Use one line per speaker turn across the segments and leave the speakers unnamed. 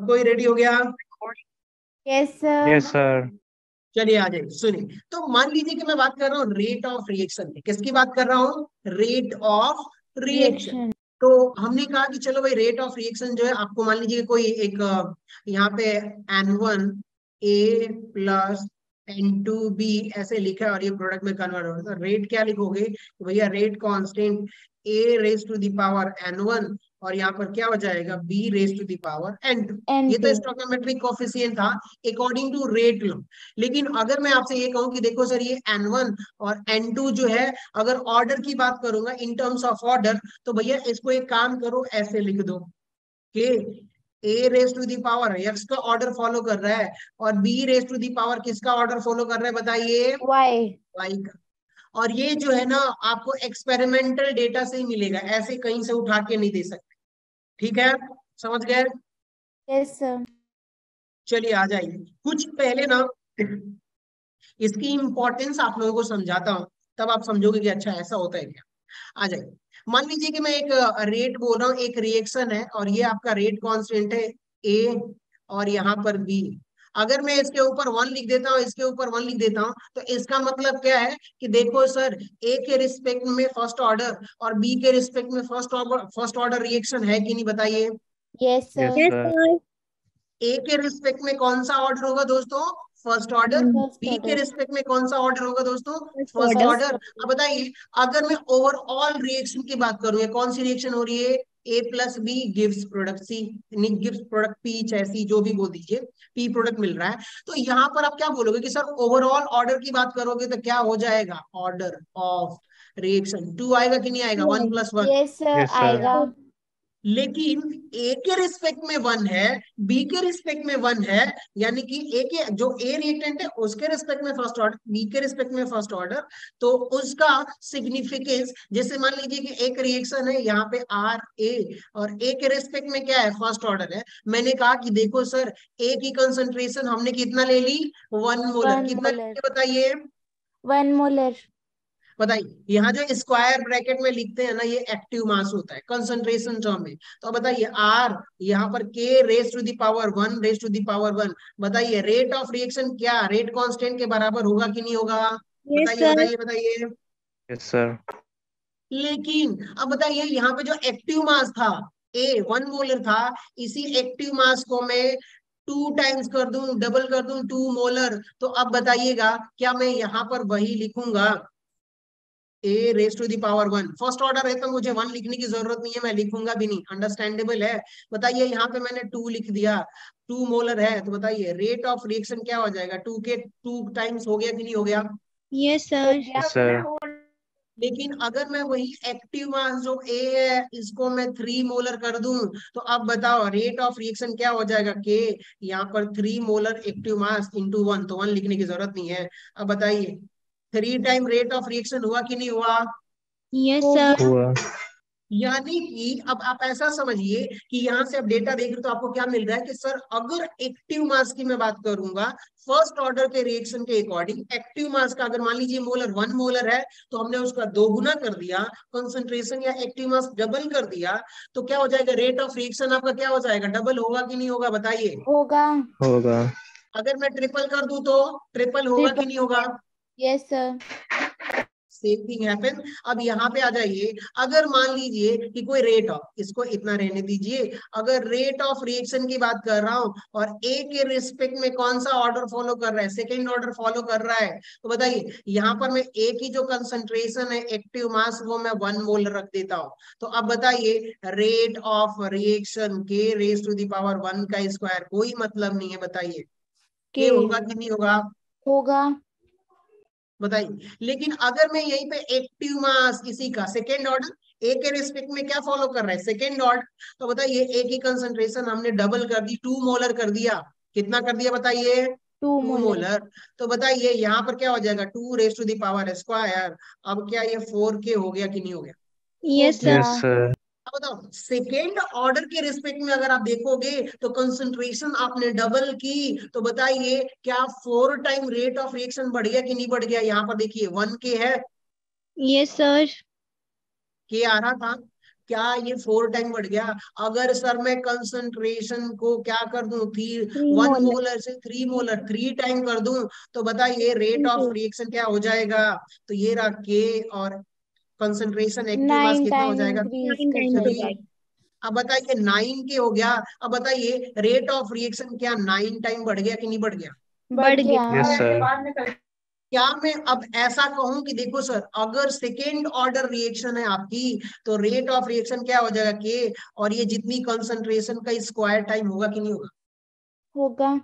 कोई रेडी हो गया?
Yes sir.
Yes sir.
चलिए आ जाइए सुनिए। तो मान लीजिए कि मैं बात कर रहा हूँ रेट ऑफ रिएक्शन की। किसकी बात कर रहा हूँ? Rate of reaction.
रिएक्शन।
तो हमने कहा कि चलो भाई रेट ऑफ रिएक्शन जो है आपको मान लीजिए कोई एक यहाँ पे N1 A plus N2 B ऐसे लिखा है और ये प्रोडक्ट में कन्वर्ट हो रहा है। तो रेट क्या लिखोगे? तो भैया rate constant A raise to the power N1 और यहाँ पर क्या हो जाएगा? B raise to the power N2। ये तो
N2।
स्टोइकोमेट्रिक कोफिशिएंट था अकॉर्डिंग टू रेट लो। लेकिन अगर मैं आपसे ये कहूं कि देखो सर ये N1 और N2 जो है अगर ऑर्डर की बात करूंगा इन टर्म्स ऑफ ऑर्डर, तो भैया इसको एक काम करो ऐसे लिख दो कि A raise to the power X का ऑर्डर फॉलो कर रहा है और B raise to the power किसका ऑर्डर फॉलो कर रहा है बताइए?
वाई।
वाई का। और ये जो है ना आपको एक्सपेरिमेंटल डेटा से ही मिलेगा, ऐसे कहीं से उठा के नहीं दे सकते। ठीक है, समझ गए?
Yes sir.
चलिए आ जाइए कुछ पहले ना इसकी इंपॉर्टेंस आप लोगों को समझाता हूँ, तब आप समझोगे कि अच्छा ऐसा होता है क्या। आ जाइए। मान लीजिए कि मैं एक रेट बोल रहा हूँ, एक रिएक्शन है और ये आपका रेट कांस्टेंट है ए और यहाँ पर बी। अगर मैं इसके ऊपर 1 लिख देता हूँ, इसके ऊपर 1 लिख देता हूँ, तो इसका मतलब क्या है कि देखो सर ए के रिस्पेक्ट में फर्स्ट ऑर्डर और बी के रिस्पेक्ट में फर्स्ट ऑर्डर रिएक्शन है कि नहीं बताइए?
Yes
yes
sir.
सर।
ए के रिस्पेक्ट में कौन सा ऑर्डर होगा दोस्तों? First order.
फर्स्ट
बी के
ऑर्डर।
रिस्पेक्ट में कौन सा ऑर्डर होगा दोस्तों?
First
first
order.
ऑर्डर। अब बताइए अगर मैं ओवरऑल रिएक्शन की बात करूं, कौन सी रिएक्शन हो रही है? A plus B gives product C, gives product P, चाहे सी जो भी बोल दीजिए, पी प्रोडक्ट मिल रहा है। तो यहाँ पर आप क्या बोलोगे कि सर ओवरऑल ऑर्डर की बात करोगे तो क्या हो जाएगा? ऑर्डर ऑफ रिएक्शन 2 आएगा कि नहीं आएगा? 1+1।
Yes sir
yes sir.
आएगा।
लेकिन ए के रिस्पेक्ट में 1 है, बी के रिस्पेक्ट में 1 है, यानी कि ए के जो ए रिएक्टेंट है उसके रिस्पेक्ट में फर्स्ट ऑर्डर, बी के रिस्पेक्ट में फर्स्ट ऑर्डर, तो उसका सिग्निफिकेंस जैसे मान लीजिए कि एक रिएक्शन है यहाँ पे आर ए और ए के रिस्पेक्ट में क्या है? फर्स्ट ऑर्डर है। मैंने कहा कि देखो सर ए की कंसंट्रेशन हमने कितना ले ली? 1 मोलर।
1
कितना
मोलर।
लेंगे बताइए?
1 मोलर।
बताइए यहाँ जो स्क्वायर ब्रैकेट में लिखते हैं ना ये एक्टिव मास होता है कंसंट्रेशन टर्म में। तो अब बताइए आर यहाँ पर के raise to the power 1 raise to the power 1। बताइए रेट ऑफ रिएक्शन क्या रेट कांस्टेंट के बराबर होगा कि नहीं होगा?
यस
बताइए
सर।
बताइए बताइए।
Yes sir.
लेकिन अब बताइए यहाँ पे जो एक्टिव मास था ए 1 मोलर था, इसी एक्टिव मास को मैं 2 टाइम्स कर दूं, डबल कर दूं 2 मोलर, तो अब बताइएगा क्या मैं यहाँ पर वही लिखूंगा A raise to the power 1? First order है तो मुझे 1 लिखने की जरूरत नहीं है, मैं लिखूंगा भी नहीं, अंडरस्टैंडेबल है। बताइए यहाँ पे मैंने 2 लिख दिया, 2 मोलर है, तो बताइए रेट ऑफ रिएक्शन क्या हो जाएगा? 2 के 2 टाइम्स हो गया कि नहीं हो गया?
यस
हो
सर।
गया।
Yes sir.
लेकिन अगर मैं वही एक्टिव मास जो ए है इसको मैं 3 मोलर कर दूं, तो अब बताओ रेट ऑफ रिएक्शन क्या हो जाएगा? के यहाँ पर 3 मोलर एक्टिव मास इंटू 1, तो 1 लिखने की जरूरत नहीं है। अब बताइए 3 टाइम रेट ऑफ रिएक्शन हुआ कि नहीं हुआ?
यस
हो
सर।
गया।
हुआ।
यानी कि अब आप ऐसा समझिए कि यहाँ से अब डेटा देख रहे तो आपको क्या मिल रहा है कि सर अगर एक्टिव मास की मैं बात करूंगा फर्स्ट ऑर्डर के रिएक्शन के अकॉर्डिंग, एक्टिव मास का अगर मान लीजिए मोलर 1 मोलर है तो हमने उसका 2 गुना कर दिया, कंसंट्रेशन या एक्टिव मास डबल कर दिया, तो क्या हो जाएगा? रेट ऑफ रिएक्शन आपका क्या हो जाएगा? डबल होगा कि नहीं होगा बताइए?
होगा।
होगा।
अगर मैं ट्रिपल कर दूं तो ट्रिपल होगा कि
ट्रिपल।
नहीं होगा?
Yes sir.
Same thing happen. अब यहाँ पे आ जाइए, अगर मान लीजिए कि कोई रेट ऑफ, इसको इतना रहने दीजिए, अगर रेट ऑफ रिएक्शन की बात कर रहा हूं और ए के रिस्पेक्ट में कौन सा ऑर्डर फॉलो कर रहा है? सेकेंड ऑर्डर फॉलो कर रहा है। तो बताइए यहाँ पर मैं ए की जो कंसंट्रेशन है एक्टिव मास वो मैं 1 मोल रख देता हूँ, तो अब बताइए रेट ऑफ रिएक्शन के रेस टू दी पावर 1 का स्क्वायर, कोई मतलब नहीं है। बताइए
के
के होगा कि नहीं होगा?
होगा।
बताइए। लेकिन अगर मैं यहीं पे एक्टिव मास इसी का सेकेंड ऑर्डर ए के रिस्पेक्ट में क्या फॉलो कर रहा है? सेकेंड ऑर्डर, तो बताइए ए की कंसंट्रेशन हमने डबल कर दी, 2 मोलर कर दिया। कितना कर दिया बताइए?
2
2
मोलर।
मोलर। तो बताइए यहाँ पर क्या हो जाएगा? 2 raise to the power square. अब क्या ये 4K हो गया कि नहीं हो गया?
हो
यस सर।
गया।
Yes sir.
अब बताओ सेकेंड ऑर्डर के रिस्पेक्ट में अगर आप देखोगे तो कंसंट्रेशन आपने डबल की, तो बताइए क्या 4 टाइम रेट ऑफ रिएक्शन बढ़ गया कि नहीं बढ़ गया? यहाँ पर देखिए 1K है,
यस सर।
के आ रहा था, क्या ये 4 टाइम बढ़ गया? अगर सर मैं कंसंट्रेशन को क्या कर दूं,
3
1
मोलर
मोलर से 3 मोलर 3 टाइम कर दूं, तो बताइए रेट ऑफ
into
रिएक्शन क्या हो जाएगा? तो ये रहा के, और कंसंट्रेशन एक्टिव मास
9
कितना हो
टाइम
जाएगा?
इंक्रीज
9
कर
टाइम हो
3।
जाएगा।
जाएगा।
अब बताइए 9 के हो गया। अब बताइए रेट ऑफ रिएक्शन क्या 9 टाइम बढ़ गया कि नहीं बढ़ गया?
बढ़
बढ़
गया।
गया।
Yes sir.
क्या मैं अब ऐसा कहूं कि देखो सर, अगर सेकेंड ऑर्डर रिएक्शन है आपकी, तो रेट ऑफ रिएक्शन क्या हो जाएगा? के, और ये जितनी कंसंट्रेशन का स्क्वायर टाइम होगा कि नहीं होगा?
होगा।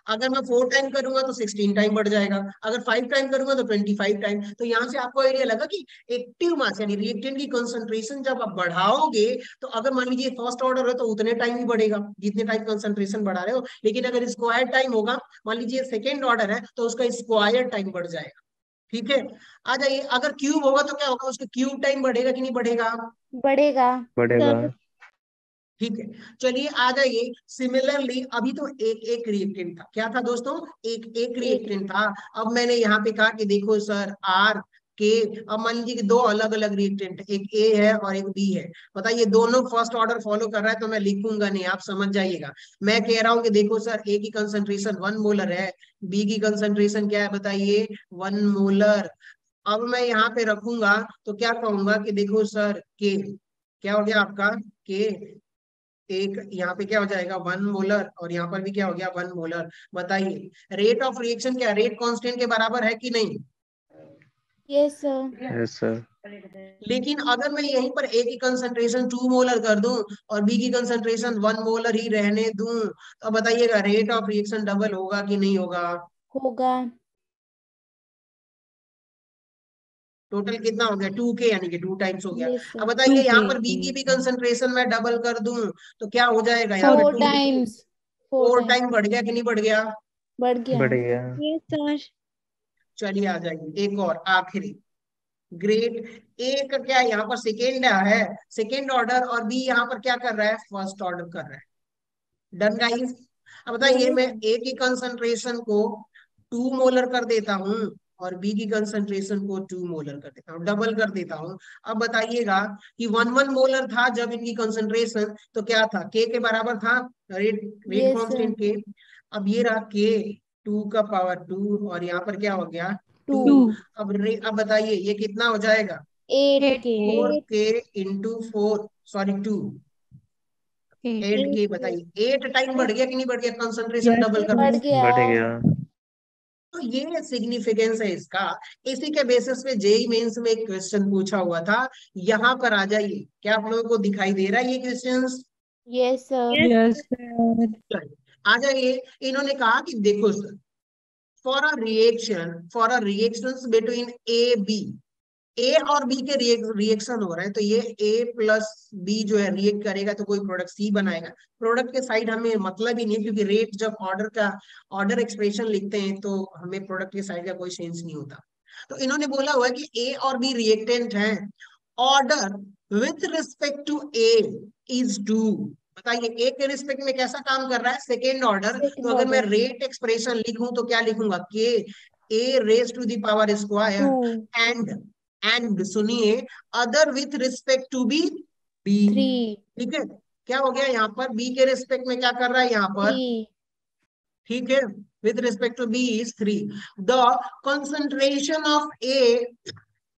अगर मैं 4 टाइम करूंगा तो 16 टाइम बढ़ जाएगा, अगर 5 टाइम करूंगा तो 25 टाइम। तो यहाँ से आपको आइडिया लगा कि एक्टिव मास यानी रिएक्टेंट की कंसंट्रेशन जब आप बढ़ाओगे, तो अगर मान लीजिए फर्स्ट ऑर्डर है तो उतने टाइम ही बढ़ेगा जितने टाइम कंसंट्रेशन बढ़ा रहे हो, लेकिन अगर स्क्वायर टाइम होगा, मान लीजिए सेकेंड ऑर्डर है तो उसका स्क्वायर टाइम बढ़ जाएगा। ठीक है, आ जाइए, अगर क्यूब होगा तो क्या होगा? उसका क्यूब टाइम बढ़ेगा कि नहीं बढ़ेगा?
बढ़ेगा।
बढ़ेगा।
सर
ठीक है, चलिए आ जाइए। सिमिलरली अभी तो एक एक रिएक्टेंट था, क्या था दोस्तों? एक एक
एक
रिएक्टेंट था। अब मैंने यहाँ पे कहा कि देखो सर आर के, अब मान लीजिए कि दो अलग अलग रिएक्टेंट, एक ए है और एक बी है। बताइए दोनों फर्स्ट ऑर्डर फॉलो कर रहा है, तो मैं लिखूंगा नहीं, आप समझ जाइएगा। मैं कह रहा हूँ कि देखो सर ए की कंसंट्रेशन 1 मोलर है, बी की कंसंट्रेशन क्या है बताइए? 1 मोलर। अब मैं यहाँ पे रखूंगा तो क्या कहूंगा कि देखो सर के, क्या हो गया आपका? के एक, यहाँ पे क्या हो जाएगा? 1 मोलर, और यहाँ पर भी क्या हो गया? 1 मोलर। बताइए रेट ऑफ रिएक्शन क्या रेट कांस्टेंट के बराबर है कि नहीं?
Yes sir.
Yes sir.
लेकिन अगर मैं यहीं पर ए की कंसंट्रेशन 2 मोलर कर दूं और बी की कंसंट्रेशन 1 मोलर ही रहने दूं, तो बताइएगा रेट ऑफ रिएक्शन डबल होगा कि नहीं होगा?
होगा।
टोटल कितना हो गया? 2 के, यानी कि 2 टाइम्स हो गया।
यस
अब
सर।
बताइए यहाँ
2
पर बी की भी कंसंट्रेशन मैं डबल कर दूं तो क्या हो जाएगा? यहाँ पे
4
2
टाइम्स। 4
4
टाइम
टाइम बढ़ गया कि नहीं बढ़ गया?
बढ़ गया।
बढ़ गया।
Yes sir.
चलिए आ जाइए एक और आखिरी। ग्रेट, ए का क्या यहाँ पर सेकेंड है, सेकेंड ऑर्डर, और बी यहाँ पर क्या कर रहा है? फर्स्ट ऑर्डर कर रहा है। Done guys? अब बताइए
यस
मैं
सर।
ए की कंसंट्रेशन को 2 मोलर कर देता हूँ और बी की कंसंट्रेशन को 2 मोलर कर देता हूँ, डबल कर देता हूँ। अब बताइएगा कि 1 मोलर था जब इनकी कंसंट्रेशन, तो क्या था? के बराबर था, rate rate
yes sir.
Constant के। अब ये रहा के 2 का पावर 2, और यहाँ पर क्या हो गया? 2।
2
अब बताइए ये कितना हो जाएगा?
8
8
के।
4 के इंटू 4, सॉरी 2, 8 के। बताइए 8 टाइम बढ़ गया कि नहीं बढ़ गया? Concentration
yes
double
sir.
कर
बढ़
दी।
गया।
बढ़ गया।
तो ये सिग्निफिकेंस है इसका। इसी के बेसिस पे जेई मेंस में एक क्वेश्चन पूछा हुआ था। यहाँ पर आ जाइए, क्या आप लोगों को दिखाई दे रहा है ये questions?
Yes sir.
Yes sir.
आ जाइए। इन्होंने कहा कि देखो sir, for a reaction between A B, A और बी के रिएक्शन हो रहे हैं, तो ये ए प्लस बी जो है रिएक्ट करेगा तो कोई प्रोडक्ट सी बनाएगा। प्रोडक्ट के साइड हमें मतलब ही नहीं है, क्योंकि रेट जब ऑर्डर एक्सप्रेशन लिखते हैं तो हमें प्रोडक्ट के साइड का कोई सेंस नहीं होता। तो इन्होंने बोला हुआ है कि ए और बी रिएक्टेंट हैं, order with respect to A is 2। बताइए ए के रिस्पेक्ट में कैसा काम कर रहा है? Second order. तो
सेकंड
अगर मैं
ऑर्डर।
रेट एक्सप्रेशन लिखूं तो क्या लिखूंगा? के A raise to the power
2
square, and सुनिए, other with respect to B, B.
3
ठीक है, क्या हो गया यहाँ पर? बी के रिस्पेक्ट में क्या कर रहा है यहाँ पर?
3
ठीक है, with respect to B is 3। The concentration of A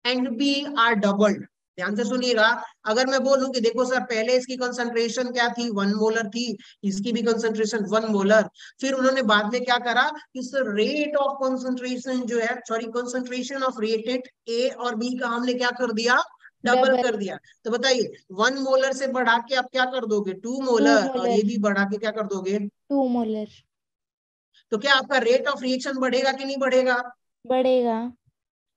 and B are doubled. ध्यान से सुनिएगा। अगर मैं बोलूं कि देखो सर पहले इसकी कंसंट्रेशन क्या थी? 1 मोलर थी, इसकी भी कंसंट्रेशन 1 मोलर। फिर उन्होंने बाद में क्या करा कि सर रेट ऑफ कंसंट्रेशन जो है, sorry concentration of reactant A और बी का हमने क्या कर दिया? Double
double.
कर दिया। तो बताइए 1 मोलर से बढ़ा के आप क्या कर दोगे? 2
2
मोलर, और ये
मोलर।
भी बढ़ा के क्या कर दोगे?
2 मोलर।
तो क्या आपका रेट ऑफ रिएक्शन बढ़ेगा कि नहीं बढ़ेगा?
बढ़ेगा।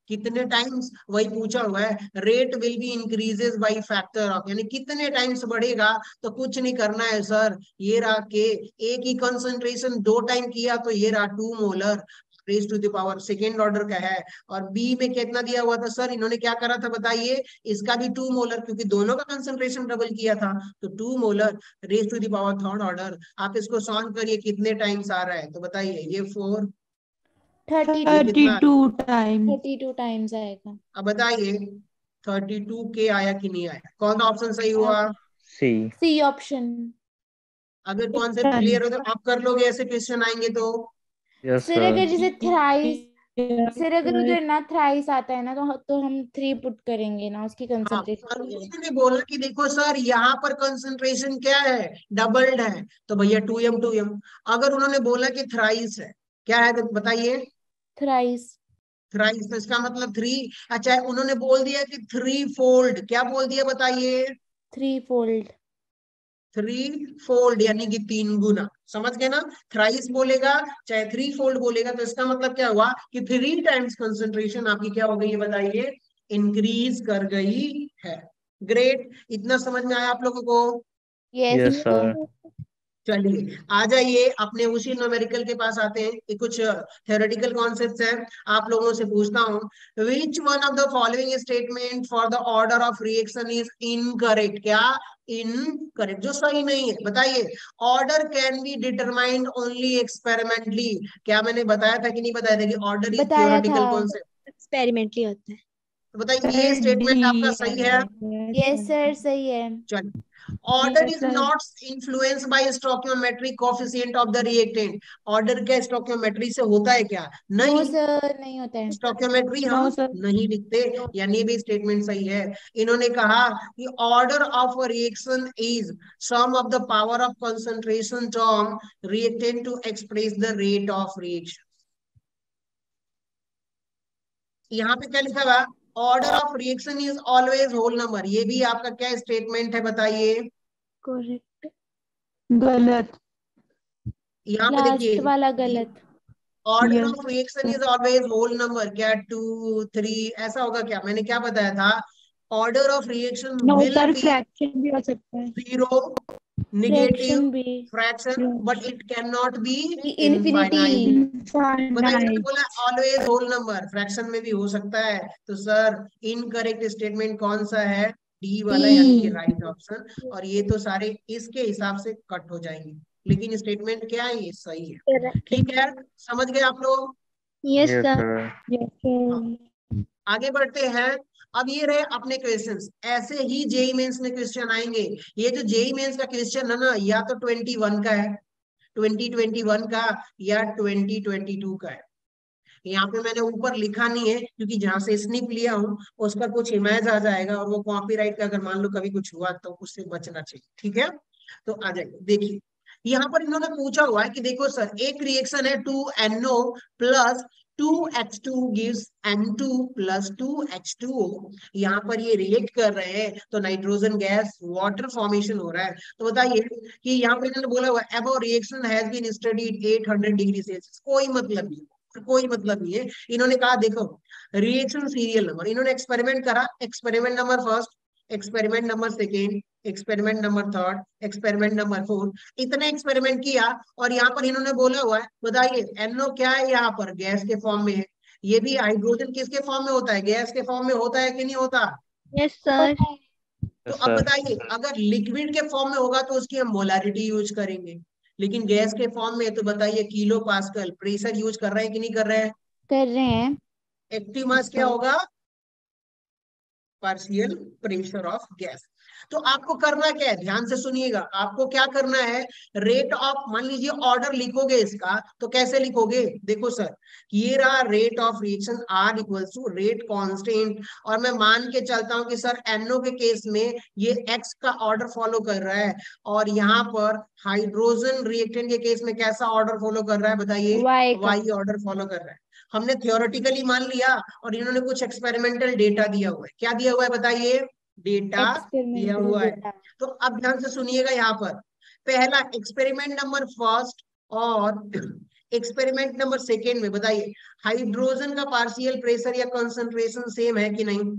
कितने टाइम्स? वही पूछा हुआ है, rate will be increases by factor of, यानी कितने टाइम्स बढ़ेगा? तो कुछ नहीं करना है सर, ये रहा के, ए की कंसंट्रेशन 2 टाइम किया तो ये रहा 2 molar raise to the power, second order का है। और बी में कितना दिया हुआ था सर? इन्होंने क्या करा था बताइए? इसका भी 2 मोलर, क्योंकि दोनों का कंसंट्रेशन डबल किया था, तो 2 molar raise to the power third order. आप इसको सॉल्व करिए, कितने टाइम्स आ रहा है? तो बताइए ये 4, ये कितना?
32 टाइम।
32 टाइम्स आएगा।
अब बताइए 32K आया कि नहीं आया? कौन सा ऑप्शन सही हुआ?
सी।
C option.
अगर कॉन्सेप्ट क्लियर हो तो आप कर लोगे, ऐसे क्वेश्चन आएंगे तो।
यस
सर अगर
सर।
जैसे थ्राइस, सर अगर
सर
उधर ना थ्राइस आता है ना तो हम 3 पुट करेंगे ना, उसकी
हाँ, और
कंसंट्रेशन।
उसने बोला कि देखो सर यहाँ पर कंसंट्रेशन क्या है, डबल्ड है, तो भैया 2m। अगर उन्होंने बोला कि थ्राइस है, क्या है तो बताइए।
थ्राइस।
थ्राइस तो इसका मतलब 3। अच्छा, उन्होंने बोल दिया कि 3 फोल्ड, क्या बोल दिया बताइए?
3 फोल्ड।
3 फोल्ड यानी कि 3 गुना, समझ गए ना? थ्राइस बोलेगा चाहे 3 फोल्ड बोलेगा, तो इसका मतलब क्या हुआ कि 3 टाइम्स कंसंट्रेशन आपकी क्या हो गई है बताइए, इंक्रीज कर गई है। ग्रेट, इतना समझ में आया आप लोगों को?
Yes
yes
sir.
सर।
चलिए आ जाइए, अपने उसी न्यूमेरिकल के पास आते हैं कि कुछ थ्योरेटिकल कॉन्सेप्ट्स हैं। आप लोगों से पूछता हूं, which one of the following statement for the order of reaction is incorrect? क्या इनकरेक्ट, जो सही नहीं है बताइए। Order can be determined only experimentally, क्या मैंने बताया था कि नहीं बताया था कि ऑर्डर इज
बताया था।
Theoretical concept?
एक्सपेरिमेंटली होता है।
तो बताइए ये
सर
स्टेटमेंट आपका
डी
सही है?
यस सर सही है।
चलिए, order
yes
is
sir.
Not influence by stoichiometric coefficient of the reactant. Order क्या स्टोइकियोमेट्री से होता है क्या?
नो
नहीं,
सर नहीं होता है।
स्टोइकियोमेट्री
नो
हम
सर।
नहीं लिखते, यानी भी स्टेटमेंट सही है। इन्होंने कहा कि order of a reaction is sum of the power of concentration term reactant to express the rate of reaction. यहाँ पे क्या लिखा हुआ? Order of reaction is always whole number, ये भी आपका क्या स्टेटमेंट है बताइए?
करेक्ट। गलत।
यहाँ पे
लास्ट
देखिए,
वाला गलत।
Order
yes
of reaction
sir.
Is always whole number, क्या 2 3 ऐसा होगा क्या? मैंने क्या बताया था? Order of reaction
no
will
sir,
be
fraction भी हो सकता है।
0, नेगेटिव,
फ्रैक्शन भी।
Fraction, but it can not be
infinity.
Infinite. बताइए, मैंने
इनफाइनाइट।
बोला ऑलवेज होल नंबर, फ्रैक्शन में भी हो सकता है। तो सर इनकरेक्ट स्टेटमेंट कौन सा है? डी वाला, यानी कि राइट ऑप्शन। और ये तो सारे इसके हिसाब से कट हो जाएंगे, लेकिन स्टेटमेंट क्या है, ये सही है। ठीक है, समझ गए आप लोग?
Yes
yes
sir.
Sir.
Yes
हाँ,
सर।
आगे बढ़ते हैं। अब ये रहे अपने क्वेश्चंस, ऐसे ही जेई मेंस में क्वेश्चन आएंगे। ये जो जेई मेंस का क्वेश्चन है ना, या तो 21 का है, 2021 का, या 2022 का है। यहाँ पे मैंने ऊपर लिखा नहीं है, क्योंकि जहां से स्निप लिया हूँ उस पर कुछ इमेज आ जाएगा, और वो कॉपीराइट का अगर मान लो कभी कुछ हुआ तो उससे बचना चाहिए। ठीक है, तो आ जाइए देखिए। यहाँ पर इन्होंने पूछा हुआ है कि देखो सर, एक रिएक्शन है 2NO plus 2H2 gives N2 plus 2H2O। यहाँ पर ये रिएक्ट कर रहे हैं तो नाइट्रोजन गैस वाटर फॉर्मेशन हो रहा है। तो बताइए कि यहाँ पर इन्होंने बोला हुआ है above reaction has been studied 800 degree Celsius, कोई मतलब नहीं, कोई मतलब नहीं है। इन्होंने कहा देखो, रिएक्शन सीरियल नंबर, इन्होंने एक्सपेरिमेंट करा, experiment number first, experiment number second, experiment number third, experiment number fourth, इतने एक्सपेरिमेंट किया। और यहाँ पर इन्होंने बोला हुआ है, बताइए NO क्या है? यहाँ पर गैस के फॉर्म में है। ये भी हाइड्रोजन किसके फॉर्म में होता है? गैस के फॉर्म में होता है कि नहीं होता?
Yes sir.
तो
यस
अब
सर।
बताइए, अगर लिक्विड के फॉर्म में होगा तो उसकी हम मोलारिटी यूज करेंगे, लेकिन गैस के फॉर्म में तो बताइए किलो पास्कल प्रेशर यूज कर रहे हैं कि नहीं कर रहे हैं?
कर रहे हैं।
एक्टिव मास क्या होगा? Partial pressure of gas. तो आपको करना क्या है, ध्यान से सुनिएगा, आपको क्या करना है, रेट ऑफ, मान लीजिए ऑर्डर लिखोगे इसका, तो कैसे लिखोगे? देखो सर, ये रहा rate of reaction R equals to rate constant, और मैं मान के चलता हूं कि सर NO के केस में ये X का ऑर्डर फॉलो कर रहा है, और यहाँ पर हाइड्रोजन रिएक्टेंट के केस में कैसा ऑर्डर फॉलो कर रहा है बताइए?
वाई का।
Y ऑर्डर फॉलो कर रहा है। हमने थियोरेटिकली मान लिया, और इन्होंने कुछ एक्सपेरिमेंटल डेटा दिया हुआ है। क्या दिया हुआ है बताइए? डेटा दिया
एक्सपेरिमेंटल
हुआ है।
डेटा।
तो अब ध्यान से सुनिएगा, यहाँ पर पहला एक्सपेरिमेंट नंबर फर्स्ट और एक्सपेरिमेंट नंबर सेकेंड में बताइए हाइड्रोजन का पार्शियल प्रेशर या कंसंट्रेशन सेम है कि नहीं?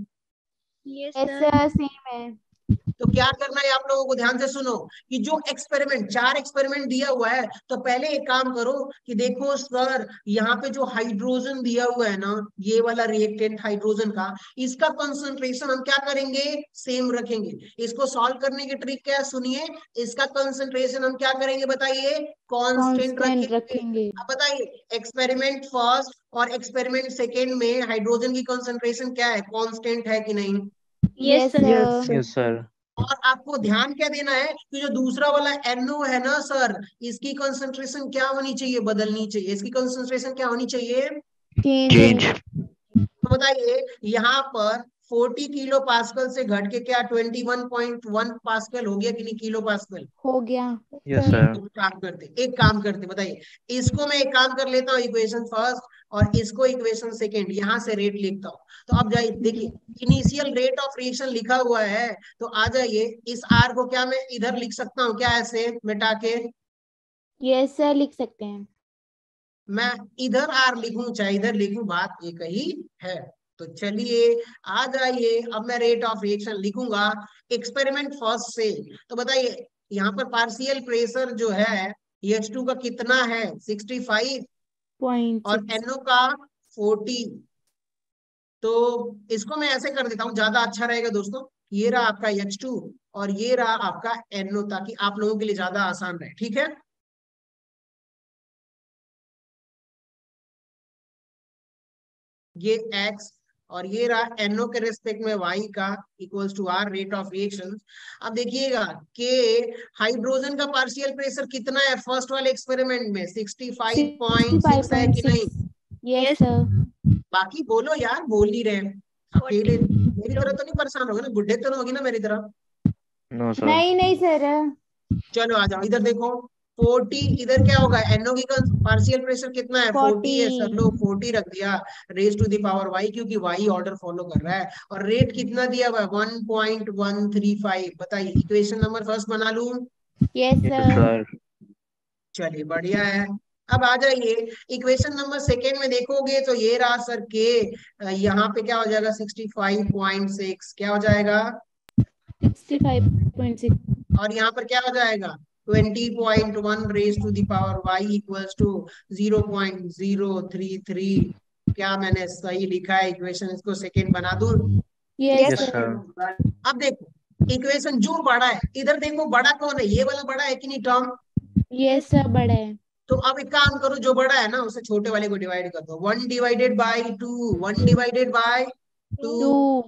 Yes
yes
sir.
Sir same है।
तो क्या करना है आप लोगों को, ध्यान से सुनो, कि जो एक्सपेरिमेंट, 4 एक्सपेरिमेंट दिया हुआ है, तो पहले एक काम करो कि देखो सर, यहाँ पे जो हाइड्रोजन दिया हुआ है ना, ये वाला रिएक्टेंट हाइड्रोजन का, इसका कंसंट्रेशन हम क्या करेंगे? सेम रखेंगे। इसको सॉल्व करने की ट्रिक क्या है सुनिए, इसका कंसंट्रेशन हम क्या करेंगे बताइए? कांस्टेंट
कांस्टेंट
रखेंगे।
रखेंगे।
अब बताइए, एक्सपेरिमेंट फर्स्ट और एक्सपेरिमेंट सेकेंड में हाइड्रोजन की कंसंट्रेशन क्या है, कांस्टेंट है कि नहीं?
Yes sir.
Yes sir.
और आपको ध्यान क्या देना है कि जो दूसरा वाला NO है ना सर, इसकी कंसंट्रेशन क्या होनी चाहिए, बदलनी चाहिए। इसकी कंसंट्रेशन क्या होनी चाहिए,
चेंज।
तो बताइए यहाँ पर 40 किलो पास्कल से घट के क्या 21.1 पास्कल हो गया कि नहीं, किलो पास्कल
हो गया।
Yes sir.
एक काम करते बताइए, इसको मैं एक काम कर लेता हूँ, इक्वेशन फर्स्ट और इसको इक्वेशन सेकेंड, यहाँ से रेट लिखता हूँ। तो अब जाइए देखिए, इनिशियल रेट ऑफ रिएक्शन लिखा हुआ है, तो आ जाइए इस R को क्या मैं इधर लिख सकता हूँ क्या, ऐसे मिटा के
यस सर, लिख सकते हैं।
मैं इधर R लिखूं चाहे इधर लिखूं, बात एक ही है। तो चलिए आ जाइए, अब मैं रेट ऑफ रिएक्शन लिखूंगा एक्सपेरिमेंट फर्स्ट से। तो बताइए यहाँ पर पार्शियल प्रेशर जो है H2 का कितना है 65 और
0.6।
NO का 40। तो इसको मैं ऐसे कर देता हूँ, ज्यादा अच्छा रहेगा दोस्तों। ये रहा आपका H2 और ये रहा आपका NO, ताकि आप लोगों के लिए ज्यादा आसान रहे, ठीक है। ये X और ये रहा NO के रेस्पेक्ट में Y का equals to R rate of reaction. अब देखिएगा के हाइड्रोजन का पार्शियल प्रेशर कितना है फर्स्ट वाले एक्सपेरिमेंट में 65.6 है कि नहीं।
65.6। Yes sir.
बाकी बोलो यार, बोल नहीं रहे, अकेले मेरी तरह तो नहीं परेशान होगे ना, बुढ़े तो नहीं होगी ना मेरी तरह।
No sir.
नहीं सर।
चलो आ जाओ इधर देखो, 40 इधर क्या होगा, NO की पार्शियल प्रेशर कितना है 40 है सर, लो 40 रख दिया raise to the power Y, क्योंकि Y ऑर्डर फॉलो कर रहा है। और रेट कितना दिया हुआ है 1.135। बताइए इक्वेशन नंबर फर्स्ट बना लूं।
Yes
yes
sir.
सर।
चलिए बढ़िया है। अब आ जाइए इक्वेशन नंबर सेकेंड में देखोगे तो ये रहा सर के, यहाँ पे क्या हो जाएगा 65.6 क्या हो जाएगा,
65.6।
और यहाँ पर क्या हो जाएगा 20.1 raise to the power Y equals to 0.033। क्या मैंने सही लिखा है इक्वेशन, इसको सेकेंड बना दूं।
Yes
yes
sir.
सर।
अब देखो इक्वेशन जो बड़ा है, इधर देखो बड़ा कौन है, ये वाला बड़ा है कि नहीं टर्म।
यस सर, बड़ा है।
तो अब एक काम करो, जो बड़ा है ना उसे छोटे वाले को डिवाइड कर दो, 1 divided by 2, 1 divided by 2।
2।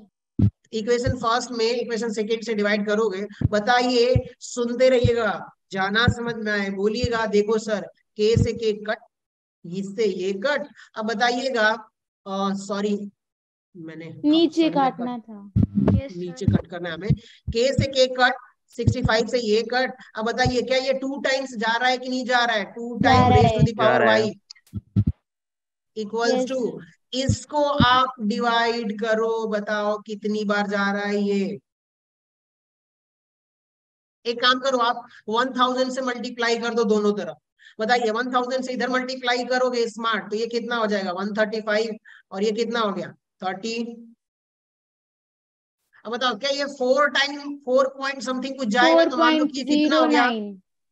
Equation first में इक्वेशन सेकेंड से डिवाइड करोगे। बताइए, सुनते रहिएगा, जाना समझ में आए बोलिएगा। देखो सर, के से के कट, इससे ये कट। अब बताइएगा, सॉरी मैंने
नीचे
sorry, मैं
काटना था।
नीचे कट करना है हमें, के से के कट 65 से ये कट। अब बताइए क्या ये 2 टाइम्स जा रहा है कि नहीं जा रहा है, 2
जा
टाइम
रहा
रेज टू
है।
द
जा
पावर
रहा
Y
है।
Equals
yes
to,
sir.
इसको आप डिवाइड करो, बताओ कितनी बार जा रहा है ये। एक काम करो आप 1000 से मल्टीप्लाई कर दो दोनों तरफ। बताइए 1000 से इधर मल्टीप्लाई करोगे स्मार्ट, तो ये कितना हो जाएगा 135, और ये कितना हो गया 30। अब बताओ क्या ये 4 टाइम 4 पॉइंट समथिंग कुछ जाएगा, तो मान लो कि ये कितना हो गया,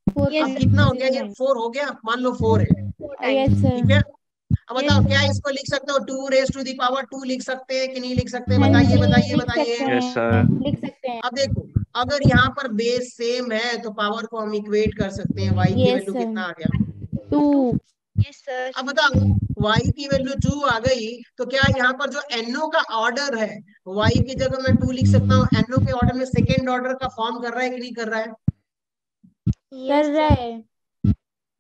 4.09।
अब कितना हो गया, ये 4 हो गया, मान लो 4 है,
यस
ठीक
सर।
है। अब बताओ क्या इसको लिख सकते हो 2 रेज टू दी पावर 2 लिख सकते हैं कि नहीं लिख सकते,
हाँ
बताइए
जी,
बताइए
लिख
बताइए।
सकते
यस
हैं।
सर।
लिख सकते हैं।
अब देखो, अगर यहाँ पर बेस सेम है तो पावर को हम इक्वेट कर सकते हैं, y की
यस
वैल्यू
सर।
कितना आ गया
2।
Yes sir.
अब बताओ y की वैल्यू 2 आ गई, तो क्या यहाँ पर जो NO का ऑर्डर है, y की जगह मैं 2 लिख सकता हूँ, NO के ऑर्डर में सेकेंड ऑर्डर का फॉर्म कर रहा है कि नहीं कर रहा है,
कर रहा है।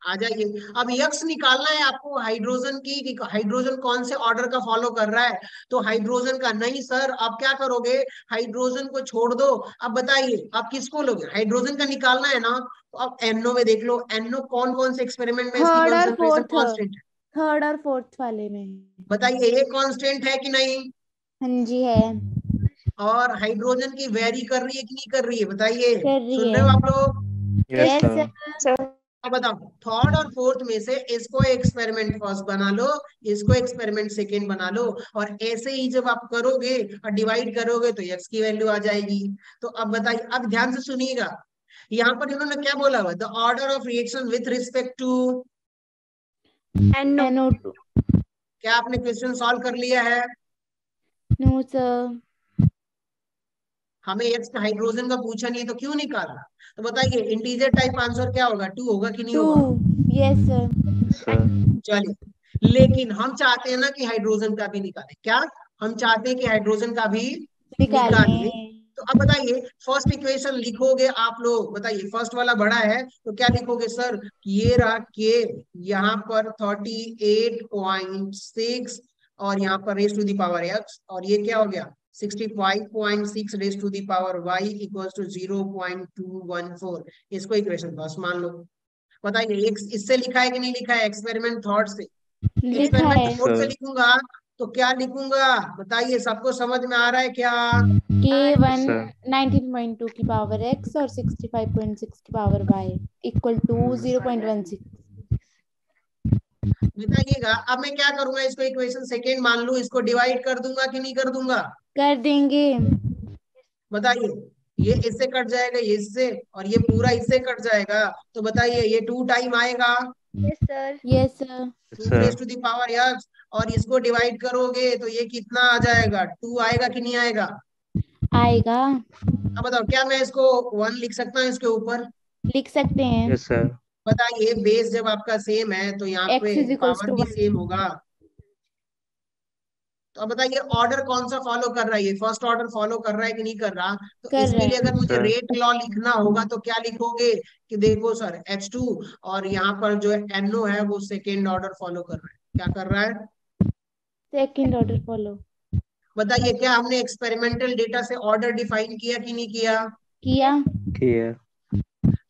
आ जाइए। अब यक्स निकालना है आपको हाइड्रोजन की, कि हाइड्रोजन कौन से ऑर्डर का फॉलो कर रहा है, तो हाइड्रोजन का नहीं सर, आप क्या करोगे, हाइड्रोजन को छोड़ दो। अब बताइए आप किसको लोगे, हाइड्रोजन का निकालना है ना, तो आप NO में देख लो, NO कौन कौन से एक्सपेरिमेंट में इसकी
थर्ड और
कंसंट्रेशन
फोर्थ।
कांस्टेंट है,
थर्ड और फोर्थ वाले में।
बताइए ये कांस्टेंट है कि नहीं।
हाँ जी, है।
और हाइड्रोजन की वेरी कर रही है कि नहीं कर रही है, बताइए,
कर रही
सुन
है।
रहे हो आप लोग।
Yes
yes
sir.
सर।
अब बताओ थर्ड और फोर्थ में से इसको एक्सपेरिमेंट फर्स्ट बना लो, इसको एक्सपेरिमेंट सेकेंड बना लो, और ऐसे ही जब आप करोगे और डिवाइड करोगे तो x की वैल्यू आ जाएगी। तो अब बताइए, अब ध्यान से सुनिएगा, यहाँ पर इन्होंने क्या बोला हुआ, the order of reaction with respect to
NO2।
क्या आपने क्वेश्चन सॉल्व कर लिया है।
No sir.
हमें x का हाइड्रोजन का पूछा नहीं है तो क्यों निकाला। तो बताइए इंटीजर टाइप आंसर क्या होगा, 2 होगा कि नहीं
2।
होगा।
Yes sir.
सर।
चलिए, लेकिन हम चाहते हैं ना कि हाइड्रोजन का भी निकालें, क्या हम चाहते हैं कि हाइड्रोजन का भी
निकालें।
निकालिए। तो अब बताइए फर्स्ट इक्वेशन लिखोगे आप लोग, बताइए फर्स्ट वाला बड़ा है तो क्या लिखोगे सर, ये रहा के, यहाँ पर 38.6 और यहाँ पर raise to the power x, और ये क्या हो गया 65.6 raise to the power y equals to 0.214। इसको इक्वेशन फर्स्ट मान लो। बताइए इससे लिखा है कि नहीं लिखा है, एक्सपेरिमेंट थॉट से?
लिखा
एक्सपेरिमेंट
है
थॉट से
सर
लिखूंगा तो क्या लिखूंगा, बताइए सबको समझ में आ रहा है क्या?
के वन
सर
19.2 की पावर x और 65.6 की पावर y इक्वल टू 0.16।
बताइएगा। अब मैं क्या करूंगा, इसको इक्वेशन सेकेंड मान लूं, इसको डिवाइड कर दूंगा कि नहीं कर दूंगा?
कर देंगे।
बताइए, ये इससे कट जाएगा, ये इससे, और ये पूरा इससे कट जाएगा, तो बताइए ये 2 टाइम आएगा,
yes sir.
Yes sir.
2 raise to the power x, और इसको डिवाइड करोगे तो ये कितना आ जाएगा, 2 आएगा कि नहीं आएगा?
आएगा।
अब बताओ क्या मैं इसको 1 लिख सकता हूँ इसके ऊपर?
लिख सकते हैं।
यस सर
बताइए बेस जब आपका सेम है तो यहाँ
x
पे
इज इक्वल्स
पावर
टू
भी
1।
सेम होगा। तो अब बताइए ऑर्डर कौन सा फॉलो कर रहा है, ये फर्स्ट ऑर्डर फॉलो कर रहा है कि नहीं कर रहा? तो
कर
इसके
रहा
लिए
है।
अगर मुझे
सर
रेट लॉ लिखना होगा तो क्या लिखोगे कि देखो सर H2 और यहाँ पर जो है NO है वो सेकेंड ऑर्डर फॉलो कर रहा है, क्या कर रहा है?
सेकंड ऑर्डर फॉलो
बताइए क्या हमने एक्सपेरिमेंटल डेटा से ऑर्डर डिफाइन किया कि नहीं किया?
किया।
किया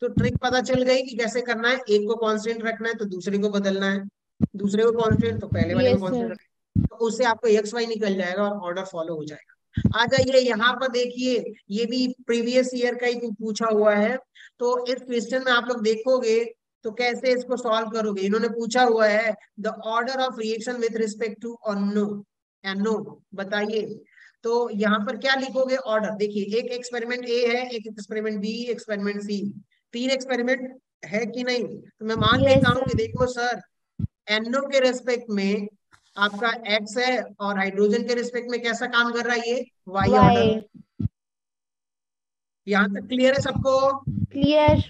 तो ट्रिक पता चल गई कि कैसे करना है, एक को कांस्टेंट रखना है तो दूसरे को बदलना है, दूसरे को कांस्टेंट तो पहले वाले को
यस
कांस्टेंट
सर।
रखना है, तो उससे आपको एक्स वाई निकल जाएगा और ऑर्डर फॉलो हो जाएगा। आ जाइए यहाँ पर देखिए, ये भी प्रीवियस ईयर का ही पूछा हुआ है, तो इस क्वेश्चन में आप लोग देखोगे तो कैसे इसको सॉल्व करोगे। इन्होंने पूछा हुआ है the order of reaction with respect to NO, बताइए। तो यहाँ पर क्या लिखोगे ऑर्डर, देखिए एक एक्सपेरिमेंट ए है, एक एक्सपेरिमेंट बी, एक्सपेरिमेंट सी, 3 एक्सपेरिमेंट है कि नहीं? तो मैं मान
यस
लेता हूं कि
सर।
देखो सर NO के रेस्पेक्ट में आपका X है और हाइड्रोजन के रेस्पेक्ट में कैसा काम कर रहा है ये Y ऑर्डर।
y
यहाँ तक क्लियर है सबको?
क्लियर।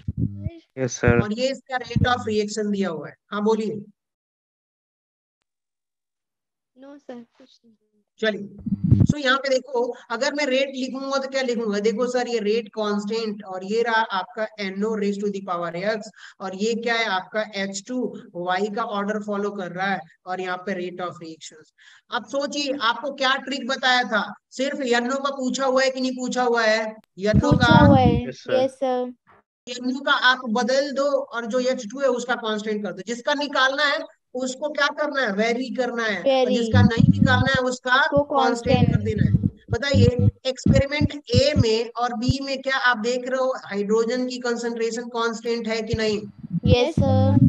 यस सर
और ये इसका रेट ऑफ रिएक्शन दिया हुआ है, हाँ बोलिए।
नो सर कुछ नहीं।
चलिए सो यहाँ पे देखो, अगर मैं रेट लिखूंगा तो क्या लिखूंगा, देखो सर ये रेट कांस्टेंट, और ये रहा आपका NO raise to the power x, और ये क्या है आपका H2 Y का ऑर्डर फॉलो कर रहा है, और यहाँ पे रेट ऑफ रिएक्शंस। अब सोचिए आपको क्या ट्रिक बताया था, सिर्फ NO का पूछा हुआ है कि नहीं पूछा हुआ है? NO
पूछा
का,
हुआ है।
Yes sir
yes sir.
NO का आप बदल दो और जो H2 है उसका कांस्टेंट कर दो, जिसका निकालना है उसको क्या करना है, वेरी करना है, और
वेरी
जिसका नहीं निकालना है उसका
को
कांस्टेंट कर
कांस्टेंट।
देना है। बताइए एक्सपेरिमेंट ए में और बी में क्या आप देख रहे हो, हाइड्रोजन की कंसंट्रेशन कांस्टेंट है कि नहीं?
Yes sir.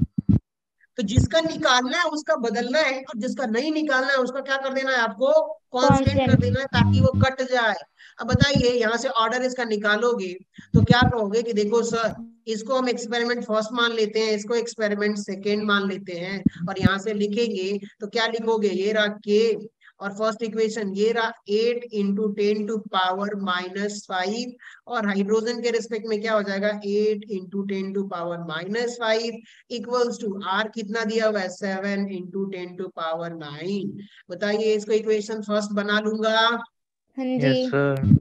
तो जिसका निकालना है उसका बदलना है, और जिसका नहीं निकालना है उसका क्या कर देना है, आपको कांस्टेंट कर
कांस्टेंट।
देना है, ताकि वो कट जाए। अब बताइए यहाँ से ऑर्डर इसका निकालोगे तो क्या कहोगे कि देखो सर इसको हम एक्सपेरिमेंट फर्स्ट मान लेते हैं, इसको एक्सपेरिमेंट सेकेंड मान लेते हैं, और यहाँ से लिखेंगे तो क्या लिखोगे, ये रहा के, और फर्स्ट इक्वेशन ये रहा 8 इंटू 10 टू पावर -5, और हाइड्रोजन के रिस्पेक्ट में क्या हो जाएगा 8 into 10 to power -5 equals to R कितना दिया हुआ है 7 इंटू 10 टू पावर 9। बताइए इसको इक्वेशन फर्स्ट बना लूंगा।
हाँ
यस
जी।
सर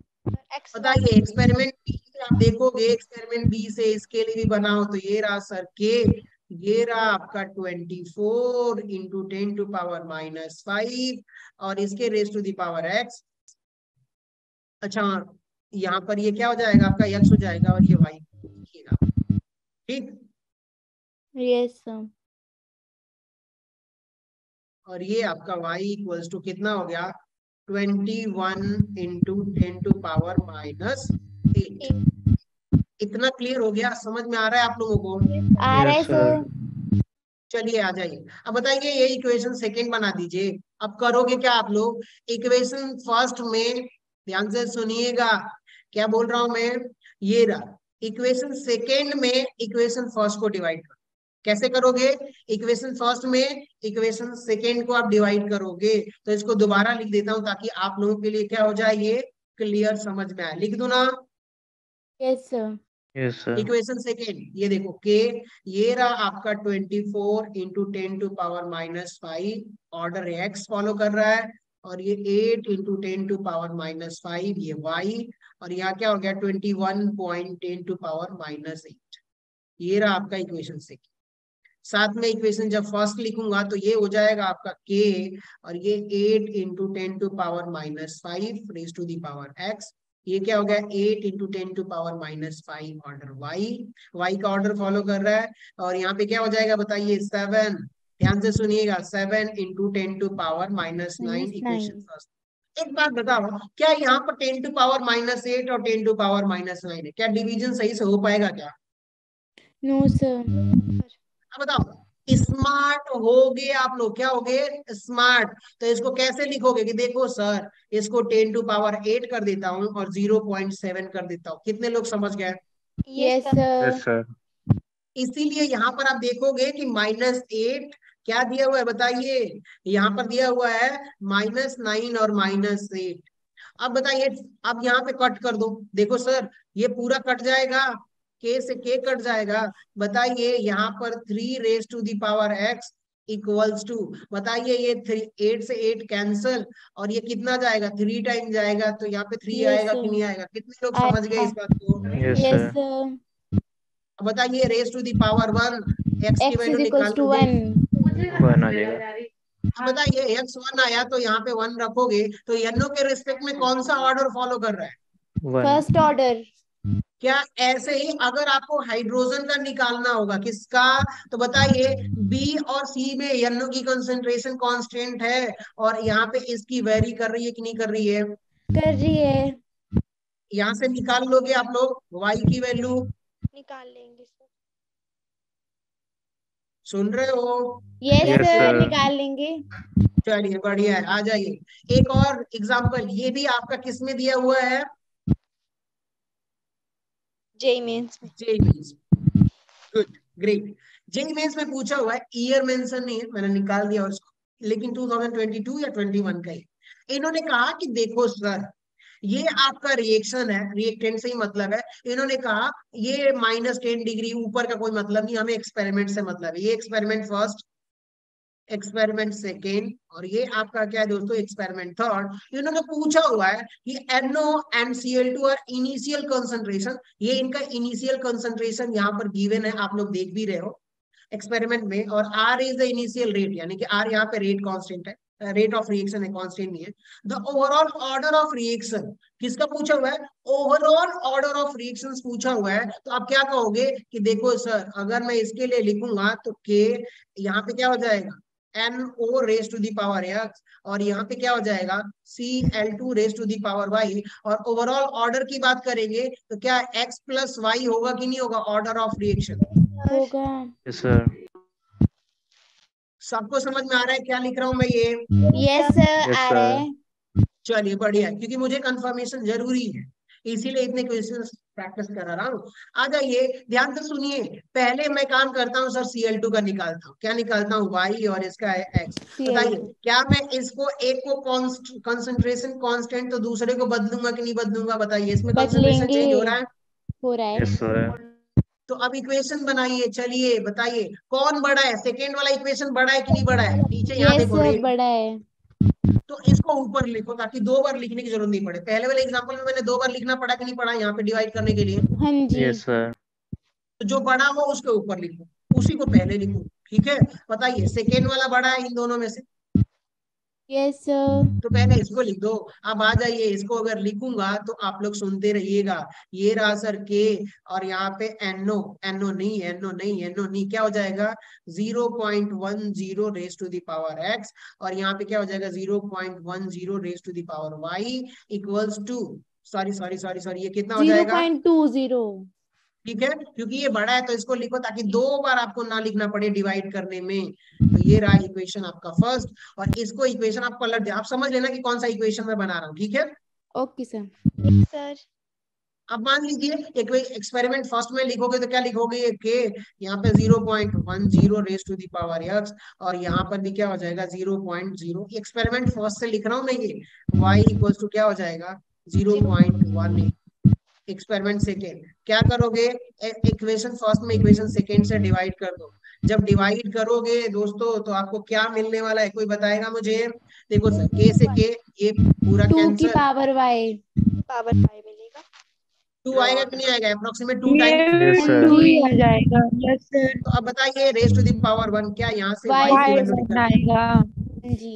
एक्स
बताइए एक्सपेरिमेंट बी से आप देखोगे, एक्सपेरिमेंट बी से इसके लिए भी बनाओ तो ये रहा सर के, ये रहा आपका 24 इंटू 10 टू पावर -5, और इसके raise to the power x. अच्छा यहाँ पर ये क्या हो जाएगा आपका एक्स हो जाएगा, और ये वाई लिखिएगा, ठीक।
Yes sir.
और ये आपका y इक्वल्स टू कितना हो गया 21 इंटू 10 टू पावर -8। इतना क्लियर हो गया, समझ में आ रहा है आप लोगों को?
आ रहा है
यस सर
सर।
चलिए आ जाइए, अब बताइए ये इक्वेशन सेकेंड बना दीजिए। अब करोगे क्या आप लोग, इक्वेशन फर्स्ट में ध्यान से सुनिएगा क्या बोल रहा हूं मैं, ये रहा इक्वेशन सेकेंड में इक्वेशन फर्स्ट को डिवाइड करो। कैसे करोगे, इक्वेशन फर्स्ट में इक्वेशन सेकेंड को आप डिवाइड करोगे, तो इसको दोबारा लिख देता हूं ताकि आप लोगों के लिए क्या हो जाए, ये क्लियर समझ में आए, लिख दो ना।
Yes sir.
Yes sir
equation second ये देखो के, ये रहा आपका 24 into 10 to power -5, order x follow कर रहा है, और ये 8 इंटू 10 टू पावर -5 ये वाई, और यहाँ क्या हो गया 21.10 टू पावर -8। ये रहा आपका इक्वेशन 6। साथ में इक्वेशन जब फर्स्ट लिखूंगा तो ये हो जाएगा आपका k, और ये 8 into 10 to power -5 raise to the power x। ये क्या हो गया 8 into 10 to power -5 order y का ऑर्डर फॉलो कर रहा है। और यहाँ पे क्या हो जाएगा बताइए 7, ध्यान से सुनिएगा, 7 into 10 to power -9 equation
-9
first. एक बात बताओ, क्या यहाँ पर 10 टू पावर -8 और 10 टू पावर -9 है, क्या डिवीजन सही से हो पाएगा क्या?
No sir.
अब बताओ, स्मार्ट हो गए आप लोग, क्या हो गए स्मार्ट। तो इसको कैसे लिखोगे कि देखो सर, इसको 10 टू पावर 8 कर देता हूँ और 0.7 कर देता हूँ। कितने लोग समझ गए?
Yes
Yes, sir.
Yes,
sir.
sir.
इसीलिए यहाँ पर आप देखोगे कि -8 क्या दिया हुआ है बताइए, यहाँ पर दिया हुआ है -9 और -8। अब बताइए, अब यहाँ पे कट कर दो, देखो सर ये पूरा कट जाएगा, k से k कट जाएगा। बताइए यहाँ पर 3 raise to the power x equals to, बताइए ये 8 से 8 कैंसल, और ये कितना जाएगा 3 टाइम जाएगा, तो यहाँ पे 3
यस
आएगा कि नहीं
सर।
आएगा? कितने लोग समझ गए इस बात को?
Yes,
yes
sir.
सर।
अब बताइए raise to the power 1 x की
x
value
is equals to
निकालोगे।
1।
1 आ जाएगा.
अब बताइए x 1 आया तो यहाँ पे 1 रखोगे, तो यनो के रिस्पेक्ट में कौन सा ऑर्डर फॉलो कर रहा है?
1.
First order.
क्या ऐसे ही अगर आपको हाइड्रोजन का निकालना होगा, किसका, तो बताइए बी और सी में यनो की कंसंट्रेशन कांस्टेंट है, और यहाँ पे इसकी वेरी कर रही है कि नहीं कर रही है?
कर रही है।
यहाँ से निकाल लोगे आप लोग y की वैल्यू,
निकाल लेंगे सर।
सुन रहे हो?
Yes
Yes,
sir,
sir.
निकाल लेंगे।
चलिए बढ़िया है, आ जाइए एक और एग्जाम्पल, ये भी आपका किस में दिया हुआ है?
जेई मेंस में।
JEE Mains. Good, great. JEE Mains में पूछा हुआ है, ईयर मेंशन नहीं है, मैंने निकाल दिया उसको, लेकिन 2022 या 21 का ही। इन्होंने कहा कि देखो सर, ये आपका रिएक्शन है, रिएक्टेंट से ही मतलब है। इन्होंने कहा ये -10 डिग्री ऊपर का कोई मतलब नहीं, हमें एक्सपेरिमेंट से मतलब है। ये एक्सपेरिमेंट फर्स्ट, एक्सपेरिमेंट सेकेंड, और ये आपका क्या है दोस्तों, एक्सपेरिमेंट थर्ड। इन्होंने पूछा हुआ है कि NO and Cl2 are initial concentration, ये इनका इनिशियल कंसंट्रेशन यहाँ पर गिवन है, आप लोग देख भी रहे हो एक्सपेरिमेंट में, और R is the initial rate, यानी कि R यहाँ पे रेट कांस्टेंट है, रेट ऑफ रिएक्शन है, कांस्टेंट नहीं है। The overall order of reaction किसका पूछा हुआ है? ओवरऑल ऑर्डर ऑफ रिएक्शंस पूछा हुआ है। तो आप क्या कहोगे कि देखो सर, अगर मैं इसके लिए लिखूंगा तो K यहाँ पे क्या हो जाएगा NO raise to the power x, और यहाँ पे क्या हो जाएगा Cl2 raise to the power y। और ओवरऑल ऑर्डर की बात करेंगे तो क्या x प्लस y होगा कि नहीं होगा ऑर्डर ऑफ रिएक्शन?
होगा।
Yes, sir.
सबको समझ में आ रहा है क्या लिख रहा हूं मैं ये?
यस सर,
Yes,
आ
sir.
रहा है।
चलिए बढ़िया है, क्योंकि मुझे कंफर्मेशन जरूरी है, इसीलिए इतने क्वेश्चंस प्रैक्टिस करा रहा हूँ। आ जाइए ध्यान से सुनिए, पहले मैं काम करता हूँ सर Cl2 का निकालता हूँ। क्या निकालता हूँ? y, और इसका है x। बताइए
Cl2।
क्या मैं इसको एक को कंसंट्रेशन कांस्टेंट तो दूसरे को बदलूंगा कि नहीं बदलूंगा? बताइए इसमें कंसंट्रेशन
बदलेंगे।
चेंज हो रहा है।
हो रहा है।
Yes, sir.
तो अब इक्वेशन बनाइए, चलिए बताइए कौन बड़ा है, सेकेंड वाला इक्वेशन बड़ा है कि नहीं बड़ा है? नीचे यहाँ
यस
देखो
सर,
रेट,
बड़ा है।
तो इसको ऊपर लिखो ताकि 2 बार लिखने की जरूरत नहीं पड़े। पहले वाले एग्जांपल में मैंने 2 बार लिखना पड़ा कि नहीं पड़ा यहाँ पे डिवाइड करने के लिए?
हाँ जी।
Yes, sir.
तो जो बड़ा हो उसके ऊपर लिखो, उसी को पहले लिखो, ठीक है? बताइए सेकेंड वाला बड़ा है इन दोनों में से,
यस सर।
तो पहले इसको लिख दो। अब आ जाइए, इसको अगर लिखूंगा तो आप लोग सुनते रहिएगा। ये रहा सर के, और यहाँ पे NO, NO नहीं, NO नहीं, NO नहीं, क्या हो जाएगा 0.10 raise to the power x, और यहाँ पे क्या हो जाएगा 0.10 raise to the power y equals to, sorry, ये कितना हो जाएगा?
0.20।
ठीक है, क्योंकि ये बड़ा है तो इसको लिखो ताकि 2 बार आपको ना लिखना पड़े डिवाइड करने में। तो ये रहा इक्वेशन आपका फर्स्ट, और इसको इक्वेशन आप पलट दे, आप समझ लेना कि कौन सा इक्वेशन मैं बना रहा हूँ, ठीक है?
Okay sir.
सर
अब मान लीजिए एक एक्सपेरिमेंट फर्स्ट में लिखोगे तो क्या लिखोगे, ये के यहाँ पे 0.10 raise to the power x, और यहाँ पर भी क्या हो जाएगा 0.0। एक्सपेरिमेंट फर्स्ट से लिख रहा हूँ मैं, ये y इक्वल्स टू क्या हो जाएगा 0.18। एक्सपेरिमेंट सेकेंड क्या करोगे, इक्वेशन फर्स्ट में इक्वेशन सेकेंड से डिवाइड कर दो। जब डिवाइड करोगे दोस्तों तो आपको क्या मिलने वाला है, कोई बताएगा मुझे? देखो सर, के से के ये पूरा
2 की
कैंसिल,
पावर y।
पावर 5 मिलेगा।
2 आएगा कि नहीं आएगा? Approximate 2 time.
Yes, sir.
2 ही आ जाएगा। Yes sir.
तो अब बताइए रेज टू द पावर 1 क्या यहाँ से
Y
y की
y
वैल्यू निकल
आएगा।
जी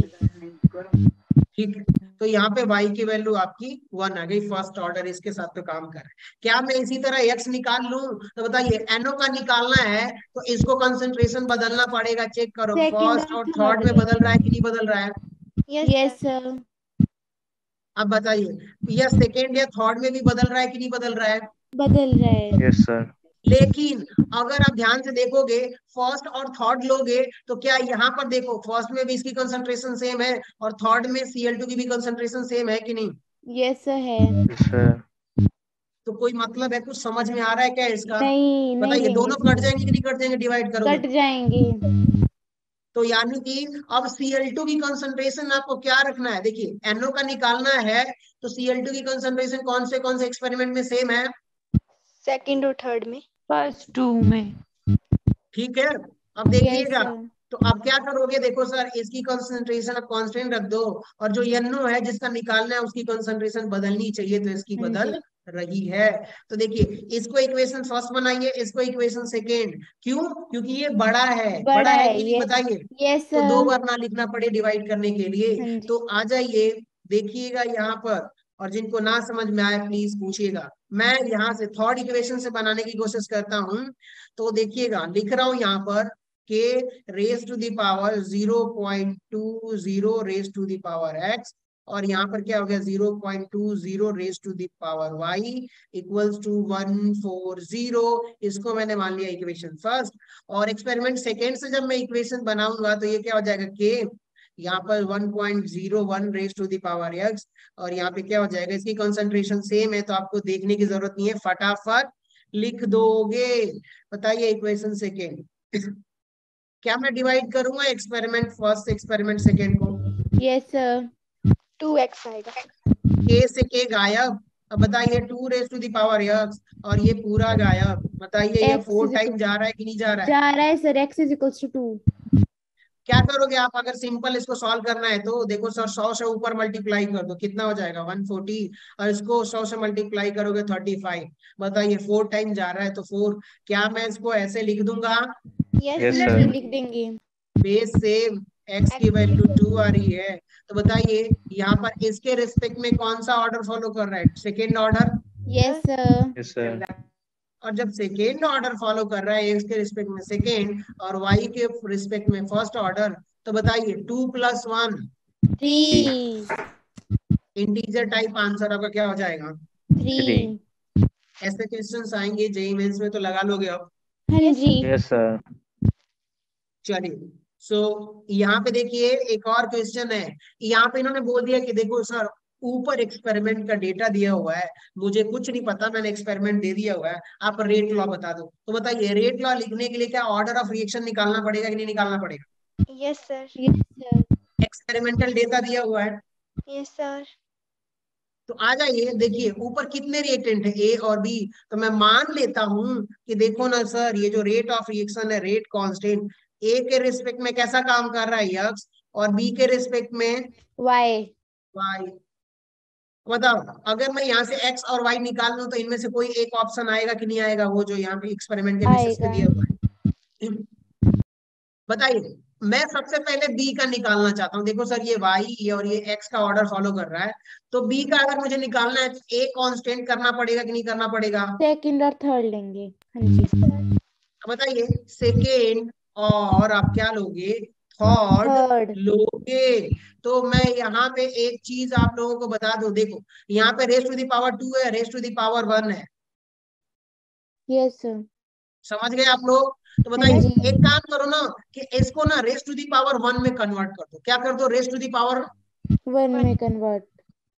ठीक है। तो यहाँ पे y की वैल्यू आपकी 1 आ गई। फर्स्ट ऑर्डर इसके साथ तो काम कर रहा है। क्या मैं इसी तरह x निकाल लूं? तो बताइए NO का निकालना है तो इसको कंसंट्रेशन बदलना पड़ेगा। चेक करो
सेकंड
फर्स्ट
और
और
थर्ड
थर्ड में बदल रहा है कि नहीं बदल रहा है?
Yes
yes
sir.
सर
अब बताइए या सेकेंड या थर्ड में भी बदल रहा है कि नहीं बदल रहा है?
बदल रहा है।
Yes, sir.
लेकिन अगर आप ध्यान से देखोगे फर्स्ट और थर्ड लोगे तो क्या यहाँ पर देखो फर्स्ट में भी इसकी कंसंट्रेशन सेम है और थर्ड में Cl2 की भी कंसंट्रेशन सेम है कि नहीं?
यस सर है।
Yes, sir.
तो कोई मतलब है? कुछ समझ में आ रहा है क्या इसका?
नहीं नहीं
बताइए
लेंगे
दोनों कट जाएंगे कि नहीं कट जाएंगे डिवाइड करोगे?
कट जाएंगे।
तो यानी कि अब Cl2 की कंसंट्रेशन आपको क्या रखना है? देखिए NO का निकालना है तो Cl2 की कंसंट्रेशन कौन से एक्सपेरिमेंट में सेम है?
सेकंड और थर्ड में।
फर्स्ट 2 में।
ठीक है। अब
यस
देखिएगा
सर
तो अब क्या करोगे? देखो सर इसकी कंसंट्रेशन अब कांस्टेंट रख दो और जो NO है जिसका निकालना है उसकी कंसंट्रेशन बदलनी चाहिए तो इसकी
हाँ
बदल
जी
रही है। तो देखिए इसको इक्वेशन फर्स्ट बनाइए, इसको इक्वेशन सेकेंड। क्यों? क्योंकि ये बड़ा है।
बड़ा
है
है।
कि नहीं
यस
बताइए?
यस
तो 2
सर
बार ना लिखना पड़े डिवाइड करने के लिए।
हाँ जी
तो आ जाइए देखिएगा यहाँ पर और जिनको ना समझ में आए प्लीज पूछिएगा। मैं यहाँ से थर्ड इक्वेशन से बनाने की कोशिश करता हूँ। तो देखिएगा लिख रहा हूँ यहाँ पर के raise to the power 0.20 raise to the power x और यहाँ पर क्या हो गया 0.20 raise to the power y equals to 140। इसको मैंने मान लिया इक्वेशन फर्स्ट और एक्सपेरिमेंट सेकेंड से जब मैं इक्वेशन बनाऊंगा तो ये क्या हो जाएगा के यहाँ पर 1.01 raise to the power x और यहाँ पे क्या हो जाएगा इसकी कंसंट्रेशन सेम है तो आपको देखने की जरूरत नहीं है, फटाफट लिख दोगे। बताइए इक्वेशन सेकेंड क्या मैं डिवाइड करूंगा एक्सपेरिमेंट फर्स्ट से एक्सपेरिमेंट सेकेंड को?
यस सर
2x आएगा।
के से के गायब। अब बताइए 2 raise to the power x और ये पूरा गायब। बताइए ये
x
4
is
टाइम जा रहा है कि नहीं जा रहा है?
जा रहा है sir x is equals to 2।
क्या करोगे आप अगर सिंपल इसको सॉल्व करना है तो देखो सर 100 से ऊपर मल्टीप्लाई कर दो कितना हो जाएगा 140 और इसको 100 से मल्टीप्लाई करोगे 35। बताइए 4 टाइम जा रहा है तो 4। क्या मैं इसको ऐसे लिख दूंगा?
Yes
Yes,
sir.
sir.
लिख देंगे।
बेस सेम x की वैल्यू 2 आ रही है। तो बताइए यहाँ पर इसके रिस्पेक्ट में कौन सा ऑर्डर फॉलो कर रहा है? Second order.
Yes sir
Yes, sir.
और जब सेकेंड ऑर्डर फॉलो कर रहा है x के रिस्पेक्ट में सेकेंड और y के रिस्पेक्ट में फर्स्ट ऑर्डर तो बताइए 2 + 1
3
इंटीजर टाइप आंसर आपका क्या हो जाएगा?
3।
ऐसे क्वेश्चंस आएंगे जेईई मेंस में तो लगा लोगे अब।
हाँ जी
Yes, sir.
चलिए सो यहाँ पे देखिए एक और क्वेश्चन है। यहाँ पे इन्होंने बोल दिया कि देखो सर ऊपर एक्सपेरिमेंट का डेटा दिया हुआ है, मुझे कुछ नहीं पता, मैंने एक्सपेरिमेंट दे दिया हुआ है, आप रेट लॉ बता दो। तो बताइए रेट लॉ लिखने के लिए क्या ऑर्डर ऑफ रिएक्शन निकालना पड़ेगा कि नहीं निकालना पड़ेगा?
Yes sir.
Yes sir
experimental data दिया हुआ है।
Yes sir.
तो आ जाइए देखिए ऊपर कितने रिएक्टेंट है ए और बी। तो मैं मान लेता हूं कि देखो ना सर ये जो रेट ऑफ रिएक्शन है रेट कांस्टेंट ए के रिस्पेक्ट में कैसा काम कर रहा है एक्स और बी के रिस्पेक्ट में
y
वाई। बताओ अगर मैं यहाँ से एक्स और वाई निकाल लूं तो इनमें से कोई एक ऑप्शन आएगा कि नहीं आएगा? वो जो यहाँ पे एक्सपेरिमेंट के बेसिस पे
आएगा।
दिया हुआ है। बताइए मैं सबसे पहले बी का निकालना चाहता हूँ। देखो सर ये वाई और ये एक्स का ऑर्डर फॉलो कर रहा है तो बी का अगर मुझे निकालना है तो ए कांस्टेंट करना पड़ेगा कि नहीं करना पड़ेगा?
सेकंड और थर्ड लेंगे। हाँ जी
बताइए सेकेंड और आप क्या लोगे? थर्ड
थर्ड
लोगे। तो मैं यहाँ पे एक चीज आप लोगों को बता दूं, देखो यहाँ पे रेज टू द पावर 2 है, रेज टू द पावर 1 है।
यस सर
समझ गए आप लोग? तो
हाँ
बताइए
जी
एक काम करो ना कि इसको ना रेज टू द पावर 1 में कन्वर्ट कर दो। क्या कर दो? रेज टू द पावर,
1 में कन्वर्ट।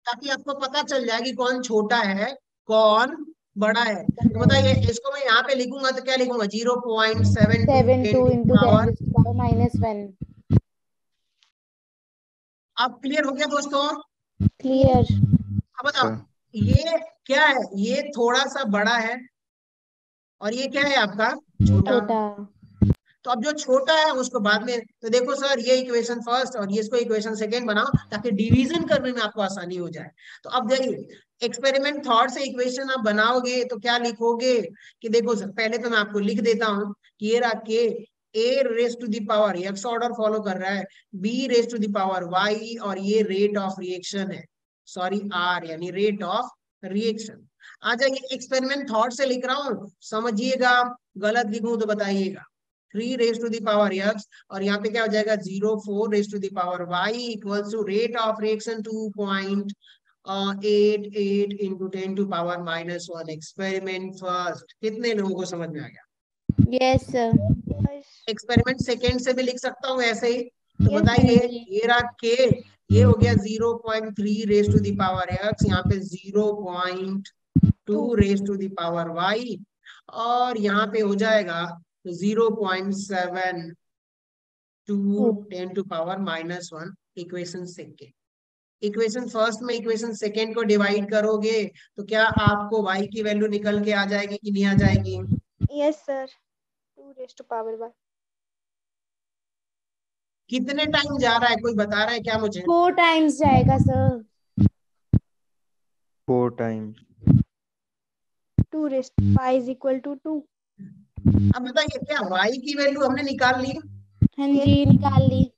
ताकि आपको पता चल जाए कि कौन छोटा है कौन बड़ा है। तो बताइए इसको मैं यहाँ पे लिखूंगा तो क्या लिखूंगा? 0.72
72
10
into 10
power.
raised to power -1।
अब क्लियर हो गया दोस्तों?
क्लियर।
अब बताओ ये क्या है? ये थोड़ा सा बड़ा है और ये क्या है आपका? छोटा।
छोटा।
तो अब जो छोटा है उसको बाद में, तो देखो सर ये इक्वेशन फर्स्ट और ये इसको इक्वेशन सेकेंड बनाओ ताकि डिवीजन करने में आपको आसानी हो जाए। तो अब देखिए एक्सपेरिमेंट थॉट से इक्वेशन आप बनाओगे तो क्या लिखोगे कि देखो सर पहले तो मैं आपको लिख देता हूं कि ये रहा k A raise to the power x order follow कर रहा है, B raise to the power y और ये रेट ऑफ रिएक्शन है, सॉरी आर यानी रेट ऑफ रिएक्शन। आ जाइए एक्सपेरिमेंट थॉट से लिख रहा हूं, समझिएगा, गलत लिखूं तो बताइएगा। 3 raise to the power x और यहाँ पे क्या हो जाएगा 0.4 raise to the power y equals to rate of reaction 2.88 into 10 to power -1। Experiment first कितने लोगों को समझ में आ गया?
Yes sir.
एक्सपेरिमेंट सेकेंड से भी लिख सकता हूँ ऐसे ही, तो
Yes,
बताइए
sir.
ये रहा के, ये हो गया 0.3 raise to the power x, यहाँ पे 0.2 raise to the power y और यहाँ पे हो जाएगा 0.7 to 10 to power -1। Equation second, equation first में इक्वेशन सेकेंड को डिवाइड करोगे तो क्या आपको y की वैल्यू निकल के आ जाएगी कि नहीं आ जाएगी?
Yes, sir. 2 raised to power y.
कितने टाइम जा रहा है, कोई बता रहा है क्या मुझे?
4 टाइम्स जाएगा sir.
4 times.
2 raised to y is equal to 2.
अब बताइए क्या y की वैल्यू हमने निकाल ली?
हाँ जी निकाल ली।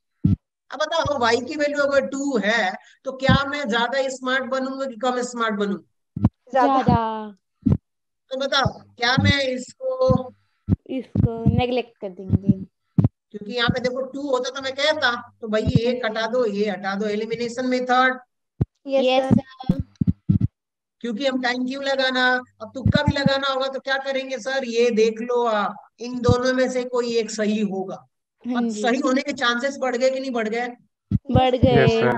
अब बताओ y की वैल्यू अगर 2 है तो क्या मैं ज्यादा स्मार्ट बनूंगा कि कम स्मार्ट बनूंगा?
ज्यादा।
तो बताओ क्या मैं इसको,
इसको नेग्लेक्ट कर देंगे।
क्योंकि यहाँ पे देखो 2 होता तो मैं कहता तो भाई ये हटा दो ये हटा दो, elimination method.
Yes,
yes
sir.
Sir.
क्योंकि हम टाइम क्यों लगाना, अब तुक्का भी लगाना होगा तो क्या करेंगे सर, ये देख लो आप इन दोनों में से कोई एक सही होगा।
हाँ
अब
जी
सही होने के चांसेस बढ़ गए कि नहीं बढ़ गए?
बढ़
Yes,
गए।
sir.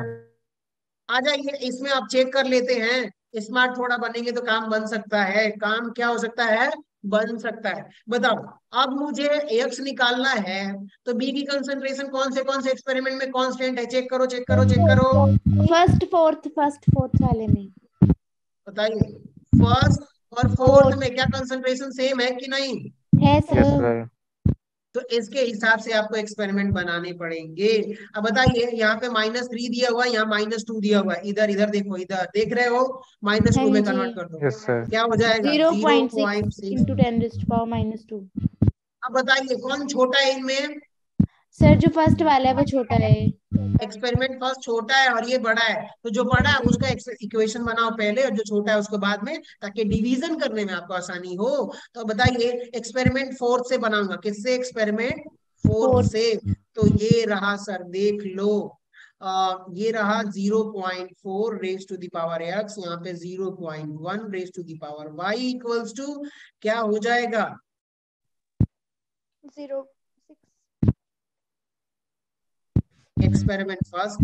आ जाइए इसमें आप चेक कर लेते हैं, स्मार्ट थोड़ा बनेंगे तो काम बन सकता है। काम क्या हो सकता है, बन सकता है। बताओ अब मुझे एक्स निकालना है तो बी की कंसंट्रेशन कौन से एक्सपेरिमेंट में कांस्टेंट है, चेक करो चेक करो चेक करो,
फर्स्ट फोर्थ वाले में।
बताइए फर्स्ट और फोर्थ में क्या कंसंट्रेशन सेम है कि नहीं?
है
Yes,
सर।
sir.
तो इसके हिसाब से आपको एक्सपेरिमेंट बनाने पड़ेंगे। अब बताइए यहाँ पे -3 दिया हुआ है, यहाँ -2 दिया हुआ है, इधर इधर देखो, इधर देख रहे हो, -2
हाँ
में
जी।
कन्वर्ट कर दो,
Yes, sir.
क्या हो जाएगा
0.6
0.6।
इंटू 10⁻²।
अब बताइए कौन छोटा है इनमें?
सर जो फर्स्ट वाला है वो छोटा है।
एक्सपेरिमेंट फर्स्ट छोटा है और ये बड़ा है, तो जो बड़ा है उसका इक्वेशन बनाओ पहले और जो छोटा है उसको बाद में, ताकि डिवीजन करने में आपको आसानी हो। तो बताइए एक्सपेरिमेंट फोर्थ से बनाऊंगा, किससे? Experiment fourth
fourth.
से। तो ये रहा सर, देख लो, ये रहा 0.4 raise to the power x, यहाँ पे 0.1 raise to the power y equals to क्या हो जाएगा?
0, 6.
एक्सपेरिमेंट फर्स्ट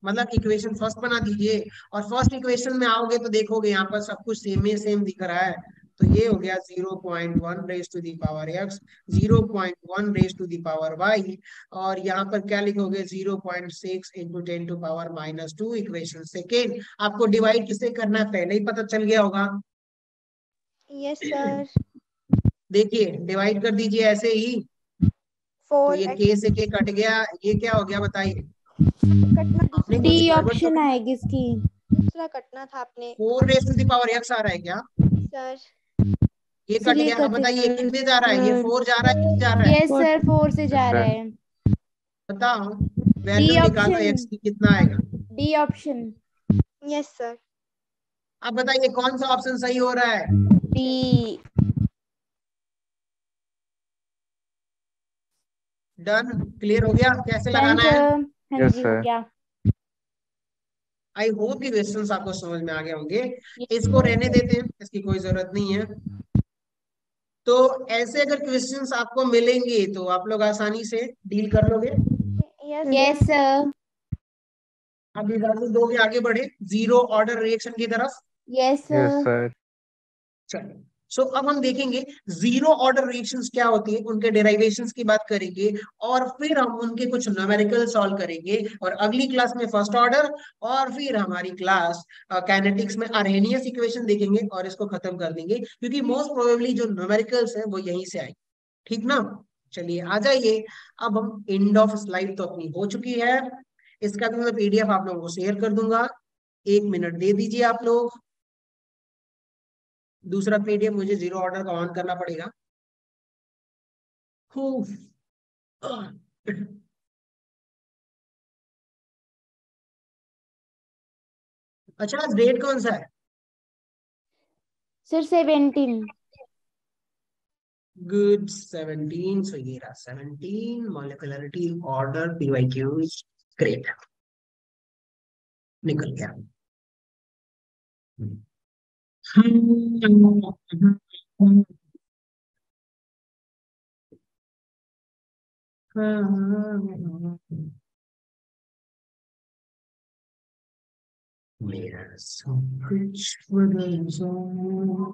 मतलब इक्वेशन फर्स्ट बना दीजिए और फर्स्ट इक्वेशन में आओगे तो देखोगे यहाँ पर सब कुछ सेम दिख रहा है। तो ये हो गया 0.1 raise to the power x, 0.1 raise to the power y और यहाँ पर क्या लिखोगे 0.6 into 10 to power -2। Equation second आपको डिवाइड किससे करना है पहले ही पता चल गया होगा।
Yes, sir.
देखिए डिवाइड कर दीजिए ऐसे ही, तो
4
ये
x.
के से के कट गया, ये क्या हो गया बताइए?
कटना
आपने
डी
कुछ गड़बड़
ऑप्शन
तो,
आएगी इसकी।
दूसरा कटना था आपने।
4 raise to the power x आ रहा है क्या?
सर
ये कट
इसलिए
गया। अब
कट
बताइए कितने जा रहा है, ये 4 जा रहा है कि जा रहा है?
यस सर 4 से जा
sir.
रहा है।
बताओ
डी
वैल्यू निकालो
ऑप्शन।
एक्स की, कितना आएगा?
D option.
Yes, sir.
अब बताइए कौन सा ऑप्शन सही हो रहा है?
डी।
डन, क्लियर हो गया कैसे
डन
लगाना है?
सर। हाँ
Yes,
जी हो
sir.
गया।
आई होप कि क्वेश्चंस आपको समझ में आ गए होंगे। इसको रहने देते हैं, इसकी कोई जरूरत नहीं है। तो ऐसे अगर क्वेश्चंस आपको मिलेंगे तो आप लोग आसानी से डील कर लोगे।
Yes,
yes
sir.
सर।
अब इधर दो के आगे बढ़े जीरो ऑर्डर रिएक्शन की तरफ।
Yes
Yes,
sir.
sir.
चलो सो अब हम देखेंगे जीरो ऑर्डर रिएक्शंस क्या होती है, उनके डेरिवेशंस की बात करेंगे और फिर हम उनके कुछ न्यूमेरिकल सॉल्व करेंगे और अगली क्लास में फर्स्ट ऑर्डर और फिर हमारी क्लास काइनेटिक्स में अरहेनियस इक्वेशन देखेंगे और इसको खत्म कर देंगे, क्योंकि मोस्ट प्रोबेबली जो न्यूमेरिकल्स हैं वो यहीं से आएंगे। ठीक ना? चलिए आ जाइए। अब हम एंड ऑफ स्लाइड तो अपनी हो चुकी है, इसका भी मैं पीडीएफ आप लोगों को शेयर कर दूंगा। 1 मिनट दे दीजिए आप लोग। दूसरा पीडीएफ मुझे जीरो ऑर्डर का ऑन करना पड़ेगा। अच्छा, आज डेट कौन सा है?
सर 17।
गुड, 17। सो ये रहा 17, मॉलिक्युलरिटी ऑर्डर पीवाईक्यूज। ग्रेट, निकल गया। मेरा सब कुछ बदल जाए,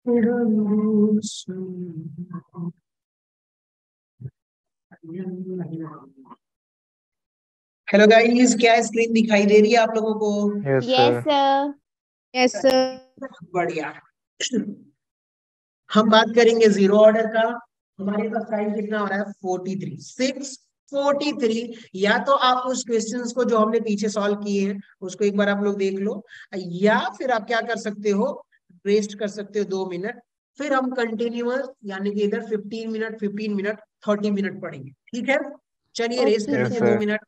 तेरा हेलो गाइस, क्या स्क्रीन दिखाई दे रही है आप लोगों को?
Yes,
yes
sir.
Sir.
Yes, sir.
बढ़िया। हम बात करेंगे जीरो ऑर्डर का। हमारे पास टाइम कितना हो रहा है? 43, 6:43। या तो आप उस क्वेश्चंस को जो हमने पीछे सॉल्व किए हैं उसको एक बार आप लोग देख लो, या फिर आप क्या कर सकते हो, वेस्ट कर सकते हो 2 मिनट। फिर हम कंटिन्यूअस यानी कि इधर 15 मिनट 15 मिनट 30 मिनट पढ़ेंगे, ठीक है? चलिए रेस्ट कर
ओके
Yes,
लीजिए
sir.
2 minute.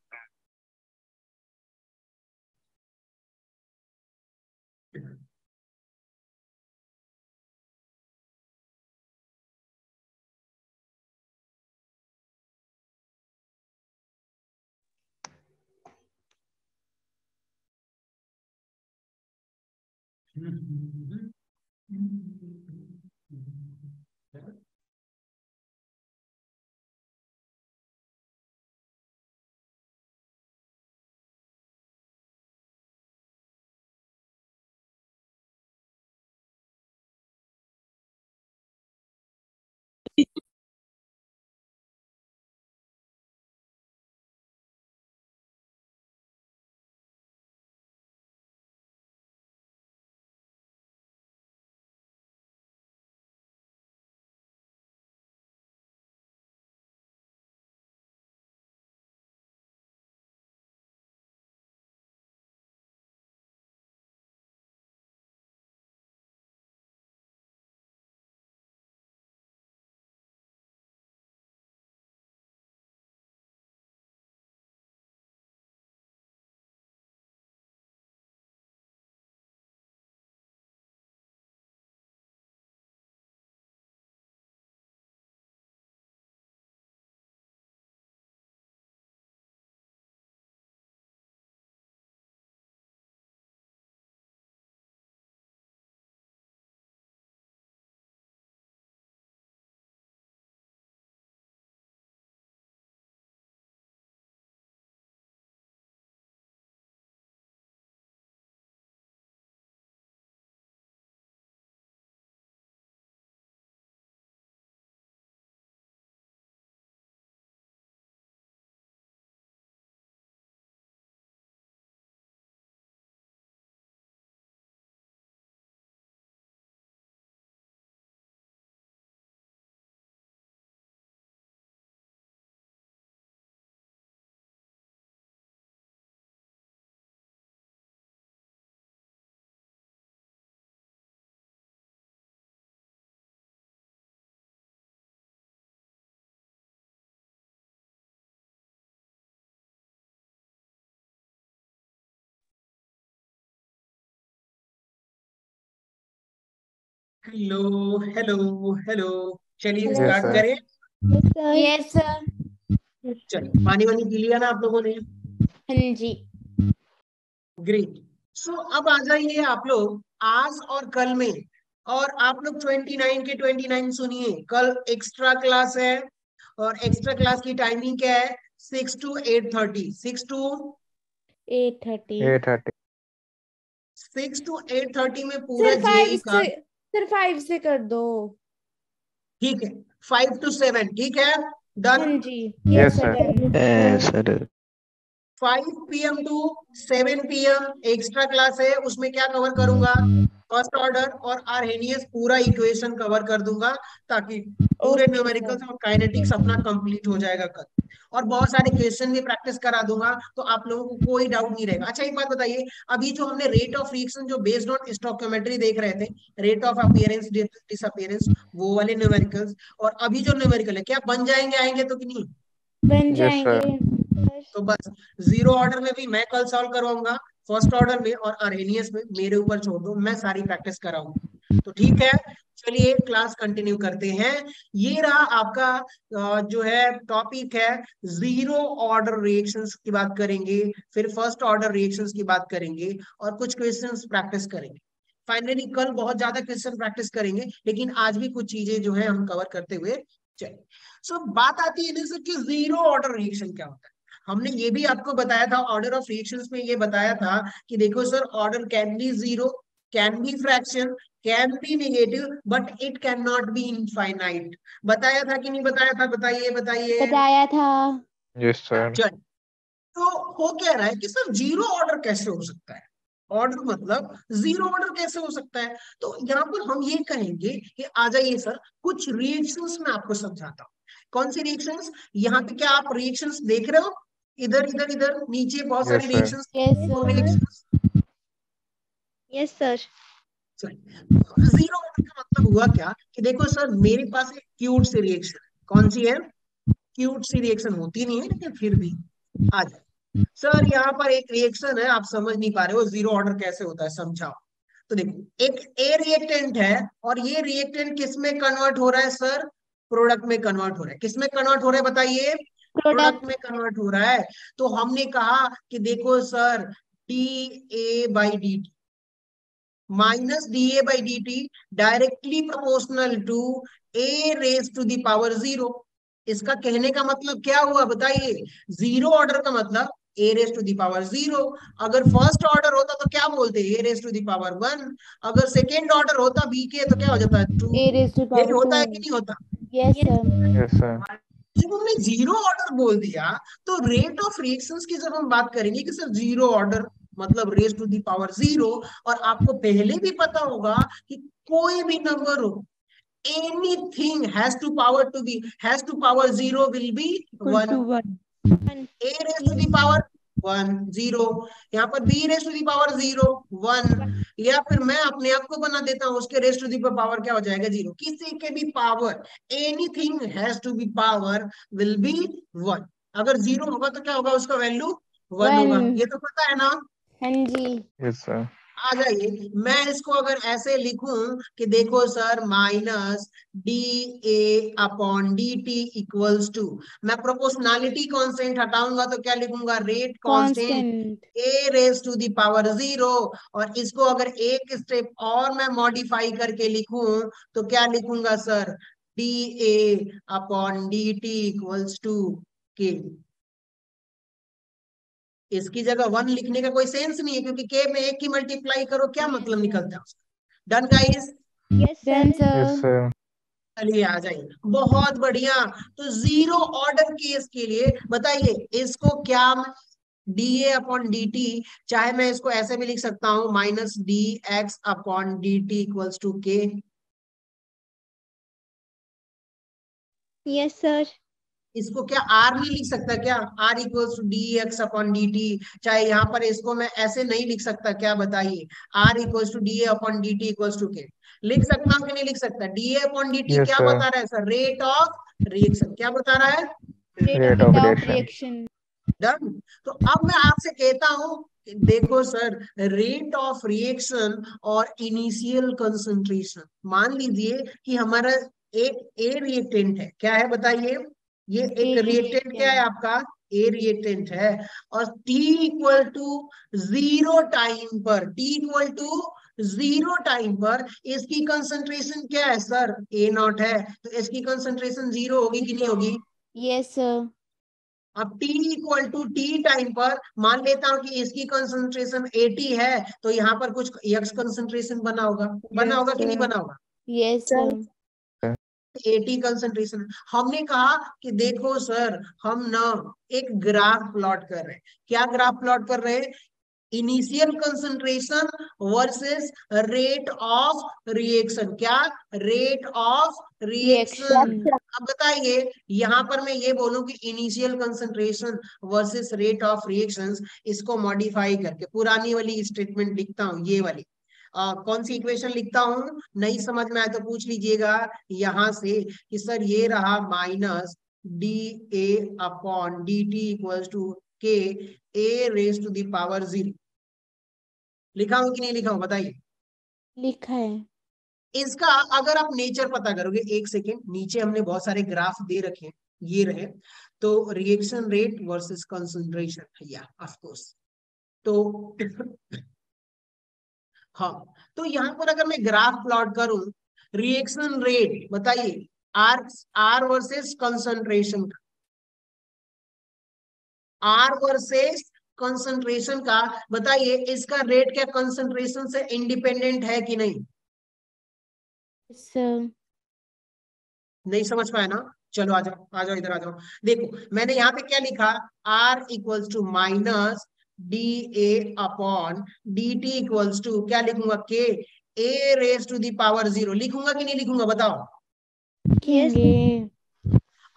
Hello hello hello. चलिए
हेलो
Yes,
स्टार्ट
sir.
करें।
Yes, sir.
Yes sir.
चलिए, पानी वानी पी लिया ना आप लोगों ने?
हाँ जी।
ग्रेट। सो अब आ जाइए आप लोग आज और कल में। और आप लोग 29 के 29 सुनिए, कल एक्स्ट्रा क्लास है। और एक्स्ट्रा क्लास की टाइमिंग क्या है? 6 to 8:30। 6 to
8:30।
8:30.
6 to 8:30 में पूरा
सर
जेई
5
का।
से सर 5 से कर दो।
ठीक है, 5 to 7, ठीक है?
हाँ
डन।
जी।
Yes,
yes
sir.
Sir done.
Yes, sir.
5 PM to 7 PM extra class है, उसमें क्या कवर करूंगा, फर्स्ट ऑर्डर और आर्हेनियस पूरा इक्वेशन कवर कर दूंगा, ताकि पूरे
ओके
न्यूमेरिकल्स
सर।
और काइनेटिक्स अपना कंप्लीट हो जाएगा कल। और बहुत सारे क्वेश्चन भी प्रैक्टिस करा दूंगा, तो आप लोगों को कोई डाउट नहीं रहेगा। अच्छा एक बात बताइए, अभी जो हमने रेट ऑफ रिएक्शन जो बेस्ड ऑन स्टोइकियोमेट्री देख रहे थे, रेट ऑफ अपीयरेंस डिसअपीयरेंस, वो वाले न्यूमेरिकल्स और अभी जो न्यूमेरिकल है, क्या बन जाएंगे, आएंगे तो कि नहीं?
बन
Yes, sir.
जाएंगे।
तो बस जीरो ऑर्डर में भी मैं कल सॉल्व करवाऊंगा, फर्स्ट ऑर्डर में और अरेनियस में मेरे ऊपर छोड़ दो, मैं सारी प्रैक्टिस कराऊंगा। तो ठीक है, चलिए क्लास कंटिन्यू करते हैं। ये रहा आपका जो है टॉपिक है, जीरो ऑर्डर रिएक्शंस की बात करेंगे, फिर फर्स्ट ऑर्डर रिएक्शंस की बात करेंगे और कुछ क्वेश्चंस प्रैक्टिस करेंगे। फाइनली कल बहुत ज्यादा क्वेश्चन प्रैक्टिस करेंगे, लेकिन आज भी कुछ चीजें जो है हम कवर करते हुए चले। सो बात आती है सर कि जीरो ऑर्डर रिएक्शन क्या होता है। हमने ये भी आपको बताया था, ऑर्डर ऑफ रिएक्शंस में ये बताया था कि देखो sir, order can be zero, can be fraction, can be negative, but it can not B infinite. बताया था कि नहीं बताया था, बताइए बताइए।
बताया था।
Yes, sir.
चल, तो हो क्या रहा है कि सर जीरो ऑर्डर कैसे हो सकता है, ऑर्डर मतलब जीरो ऑर्डर कैसे हो सकता है। तो यहाँ पर हम ये कहेंगे कि आ जाइए सर, कुछ रिएक्शंस मैं आपको समझाता हूँ। कौन सी रिएक्शंस, यहाँ पे क्या आप रिएक्शंस देख रहे हो, इधर इधर इधर नीचे बहुत सारी
Yes, sir.
रिएक्शंस,
यस
वो
sir.
Reactions.
Yes sir.
Zero order का मतलब हुआ क्या कि देखो सर, मेरे पास एक क्यूट सी रिएक्शन है, कौन सी है, क्यूट सी रिएक्शन होती नहीं है लेकिन फिर भी आ जाए। सर यहाँ पर एक रिएक्शन है, आप समझ नहीं पा रहे हो जीरो ऑर्डर कैसे होता है, समझाओ। तो देखो, एक ए रिएक्टेंट है और ये रिएक्टेंट किस में कन्वर्ट हो रहा है सर, प्रोडक्ट में कन्वर्ट हो रहा है। किस में कन्वर्ट हो रहा है बताइए, प्रोडक्ट
प्रोडक्ट।
में कन्वर्ट हो रहा है। तो हमने कहा कि देखो sir, d A by d t minus d A by d t directly proportional to A raise to the power zero. इसका कहने का मतलब क्या हुआ बताइए, जीरो ऑर्डर का मतलब A raise to the power zero. अगर फर्स्ट ऑर्डर होता तो क्या बोलते, A raise to the power one. अगर सेकेंड ऑर्डर होता बी के तो क्या हो जाता है, टू।
ए रेज टू
यही
पावर
होता
2।
है कि नहीं होता।
Yes sir.
Yes, sir.
जब हमने जीरो ऑर्डर बोल दिया, तो रेट ऑफ रिएक्शंस की जब हम बात करेंगे कि सर जीरो ऑर्डर मतलब raise to the power zero, और आपको पहले भी पता होगा कि कोई भी नंबर हो, anything has to power to be has to power zero will be
Equal to
1।
1.
a raised to the power 1 0, यहाँ पर b raised to the power 0 1, या फिर मैं अपने आप को बना देता हूँ, उसके रेस्ट टू दी पावर क्या हो जाएगा 0। किसी के भी power, anything has to be power will be 1। अगर 0 होगा तो क्या होगा, उसका वैल्यू 1 होगा।
1।
ये तो पता है ना।
हाँ जी।
Yes, sir.
आ जाइए, मैं इसको अगर ऐसे लिखूं कि देखो sir, minus d A upon d t equals to, मैं प्रोपोर्शनैलिटी कांस्टेंट हटाऊंगा तो क्या लिखूंगा, rate constant
constant.
A raise to the power 0। और इसको अगर एक स्टेप और मैं मॉडिफाई करके लिखूं तो क्या लिखूंगा sir, d A upon d t equals to k. इसकी जगह 1 लिखने का कोई सेंस नहीं है, क्योंकि के में एक की मल्टीप्लाई करो क्या मतलब निकलता है उसका। Done guys.
Yes
done
sir.
Yes,
sir.
sir.
चलिए आ जाइए, बहुत बढ़िया। तो जीरो ऑर्डर केस के लिए बताइए, इसको क्या d A upon d t, चाहे मैं इसको ऐसे भी लिख सकता हूं, minus d x upon d t equals to k.
Yes sir.
इसको क्या आर नहीं लिख सकता क्या, R equals to d x upon d t. चाहे यहाँ पर इसको मैं ऐसे नहीं लिख सकता क्या बताइए, r equals to d A upon d t equals to k. लिख सकता हूँ कि नहीं लिख सकता, d A upon d t
Yes,
क्या
sir.
बता रहा है सर, रेट ऑफ रिएक्शन। क्या बता रहा है,
Rate of
rate of
reaction.
Reaction.
Done. तो अब मैं आपसे कहता हूं, देखो सर, रेट ऑफ रिएक्शन और इनिशियल कंसंट्रेशन, मान लीजिए कि हमारा एक ए रिएक्टेंट है, क्या है बताइए, ये एक
A
रिएक्टेंट क्या है
reactant।
आपका, ए रिएक्टेंट है। और टी इक्वल टू 0 टाइम पर, टी इक्वल टू 0 टाइम पर इसकी कंसंट्रेशन क्या है सर, ए नॉट है, तो इसकी कंसंट्रेशन 0 होगी कि नहीं होगी।
Yes sir.
अब t equal to t time पर मान लेता हूं कि इसकी कंसंट्रेशन 80 है, तो यहाँ पर कुछ x कंसंट्रेशन बना होगा, बना होगा कि नहीं बना होगा।
Yes sir.
80 कंसंट्रेशन। हमने कहा कि देखो सर हम ना एक ग्राफ प्लॉट कर रहे हैं। क्या ग्राफ प्लॉट कर रहे हैं? Initial concentration versus rate of reaction. क्या? Rate of reaction.
रिएक्शन।
अब बताइए, यहां पर मैं ये बोलूं कि initial concentration versus rate of reactions, इसको मॉडिफाई करके पुरानी वाली स्टेटमेंट लिखता हूं, ये वाली। कौन सी इक्वेशन लिखता हूं? नहीं समझ में आए तो पूछ लीजिएगा यहां से कि सर ये रहा minus d A upon d t equals to k A raise to the power 0। लिखा हूं कि नहीं लिखा हूं बताइए।
लिखा है।
इसका अगर आप नेचर पता करोगे, एक सेकेंड, नीचे हमने बहुत सारे ग्राफ दे रखे हैं, ये रहे। तो रिएक्शन रेट वर्सेस कंसंट्रेशन, या ऑफ कोर्स। तो हाँ, तो यहां पर अगर मैं ग्राफ प्लॉट करूं, रिएक्शन रेट बताइए, आर आर वर्सेस कंसंट्रेशन का, आर वर्सेस कंसंट्रेशन का, बताइए इसका रेट क्या कंसंट्रेशन से इंडिपेंडेंट है कि नहीं? नहीं समझ पाया ना? चलो आ जाओ, आ जाओ, इधर आ जाओ। देखो मैंने यहाँ पे क्या लिखा, r equals to minus d A upon d t equals to, क्या लिखूंगा, के A raise to the power 0। लिखूंगा कि नहीं लिखूंगा बताओ?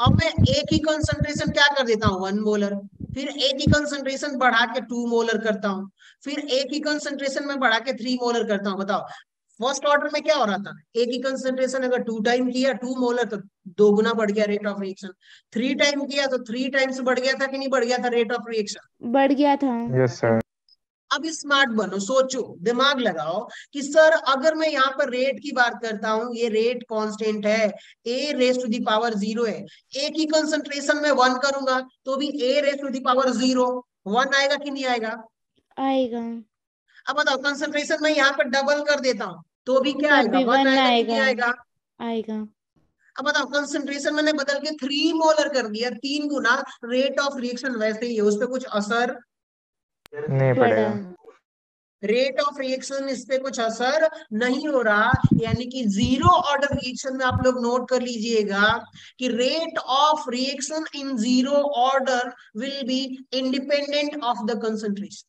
अब मैं एक ही कंसंट्रेशन क्या कर देता हूँ, 1 मोलर, फिर एक ही कंसंट्रेशन बढ़ा के 2 मोलर करता हूँ, फिर एक ही कंसंट्रेशन में बढ़ा के 3 मोलर करता हूँ। बताओ फर्स्ट ऑर्डर में क्या हो रहा था? एक ही कंसंट्रेशन अगर 2 टाइम किया 2 मोलर तो 2 गुना बढ़ गया रेट ऑफ रिएक्शन, 3 टाइम किया तो 3 टाइम्स बढ़ गया था कि नहीं बढ़ गया था रेट ऑफ रिएक्शन?
बढ़ गया था।
Yes sir.
अब स्मार्ट बनो, सोचो, दिमाग लगाओ कि सर अगर मैं यहाँ पर रेट की बात करता हूँ, ये रेट कांस्टेंट है, ए रेस टू दी पावर 0 है, एक ही कंसंट्रेशन में 1 करूंगा तो भी ए रेस टू दी पावर 0 1 आएगा कि नहीं आएगा?
आएगा।
अब बताओ कंसंट्रेशन में यहाँ पर डबल कर देता हूँ तो भी क्या आएगा?
तभी
1
1
आएगा कि नहीं
आएगा।
आएगा?
आएगा।
अब बताओ कंसंट्रेशन मैंने बदल के 3 मोलर कर दिया, 3 गुना, रेट ऑफ रिएक्शन वैसे ही है, उस पर कुछ असर
नहीं
पड़ा।
पड़ेगा।
रेट ऑफ रिएक्शन इस पे कुछ असर नहीं हो रहा, यानी कि 0 ऑर्डर रिएक्शन में आप लोग नोट कर लीजिएगा कि rate of reaction in 0 order will be independent of the concentration.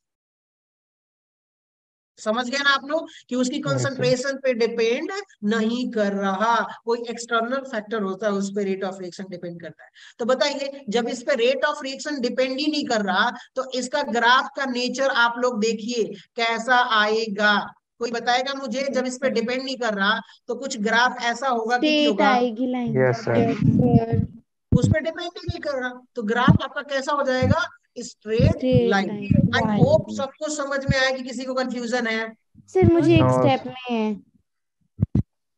समझ गया ना आप लोग कि उसकी कंसंट्रेशन पे डिपेंड नहीं कर रहा, कोई एक्सटर्नल फैक्टर होता है उस पे रेट ऑफ रिएक्शन डिपेंड करता है। तो बताइए जब इस पे रेट ऑफ रिएक्शन डिपेंड ही नहीं कर रहा तो इसका ग्राफ का नेचर आप लोग देखिए कैसा आएगा? कोई बताएगा मुझे? जब इस पे डिपेंड नहीं कर रहा तो कुछ ग्राफ ऐसा होगा कि नहीं
स्ट्रेट
होगा?
आएगी लाइन।
Yes sir.
उस पे डिपेंड ही नहीं कर रहा तो ग्राफ आपका कैसा हो जाएगा? Straight
straight
line.
Line.
I hope सबको समझ में आया कि किसी को कंफ्यूजन है?
सर मुझे एक
No.
स्टेप में है।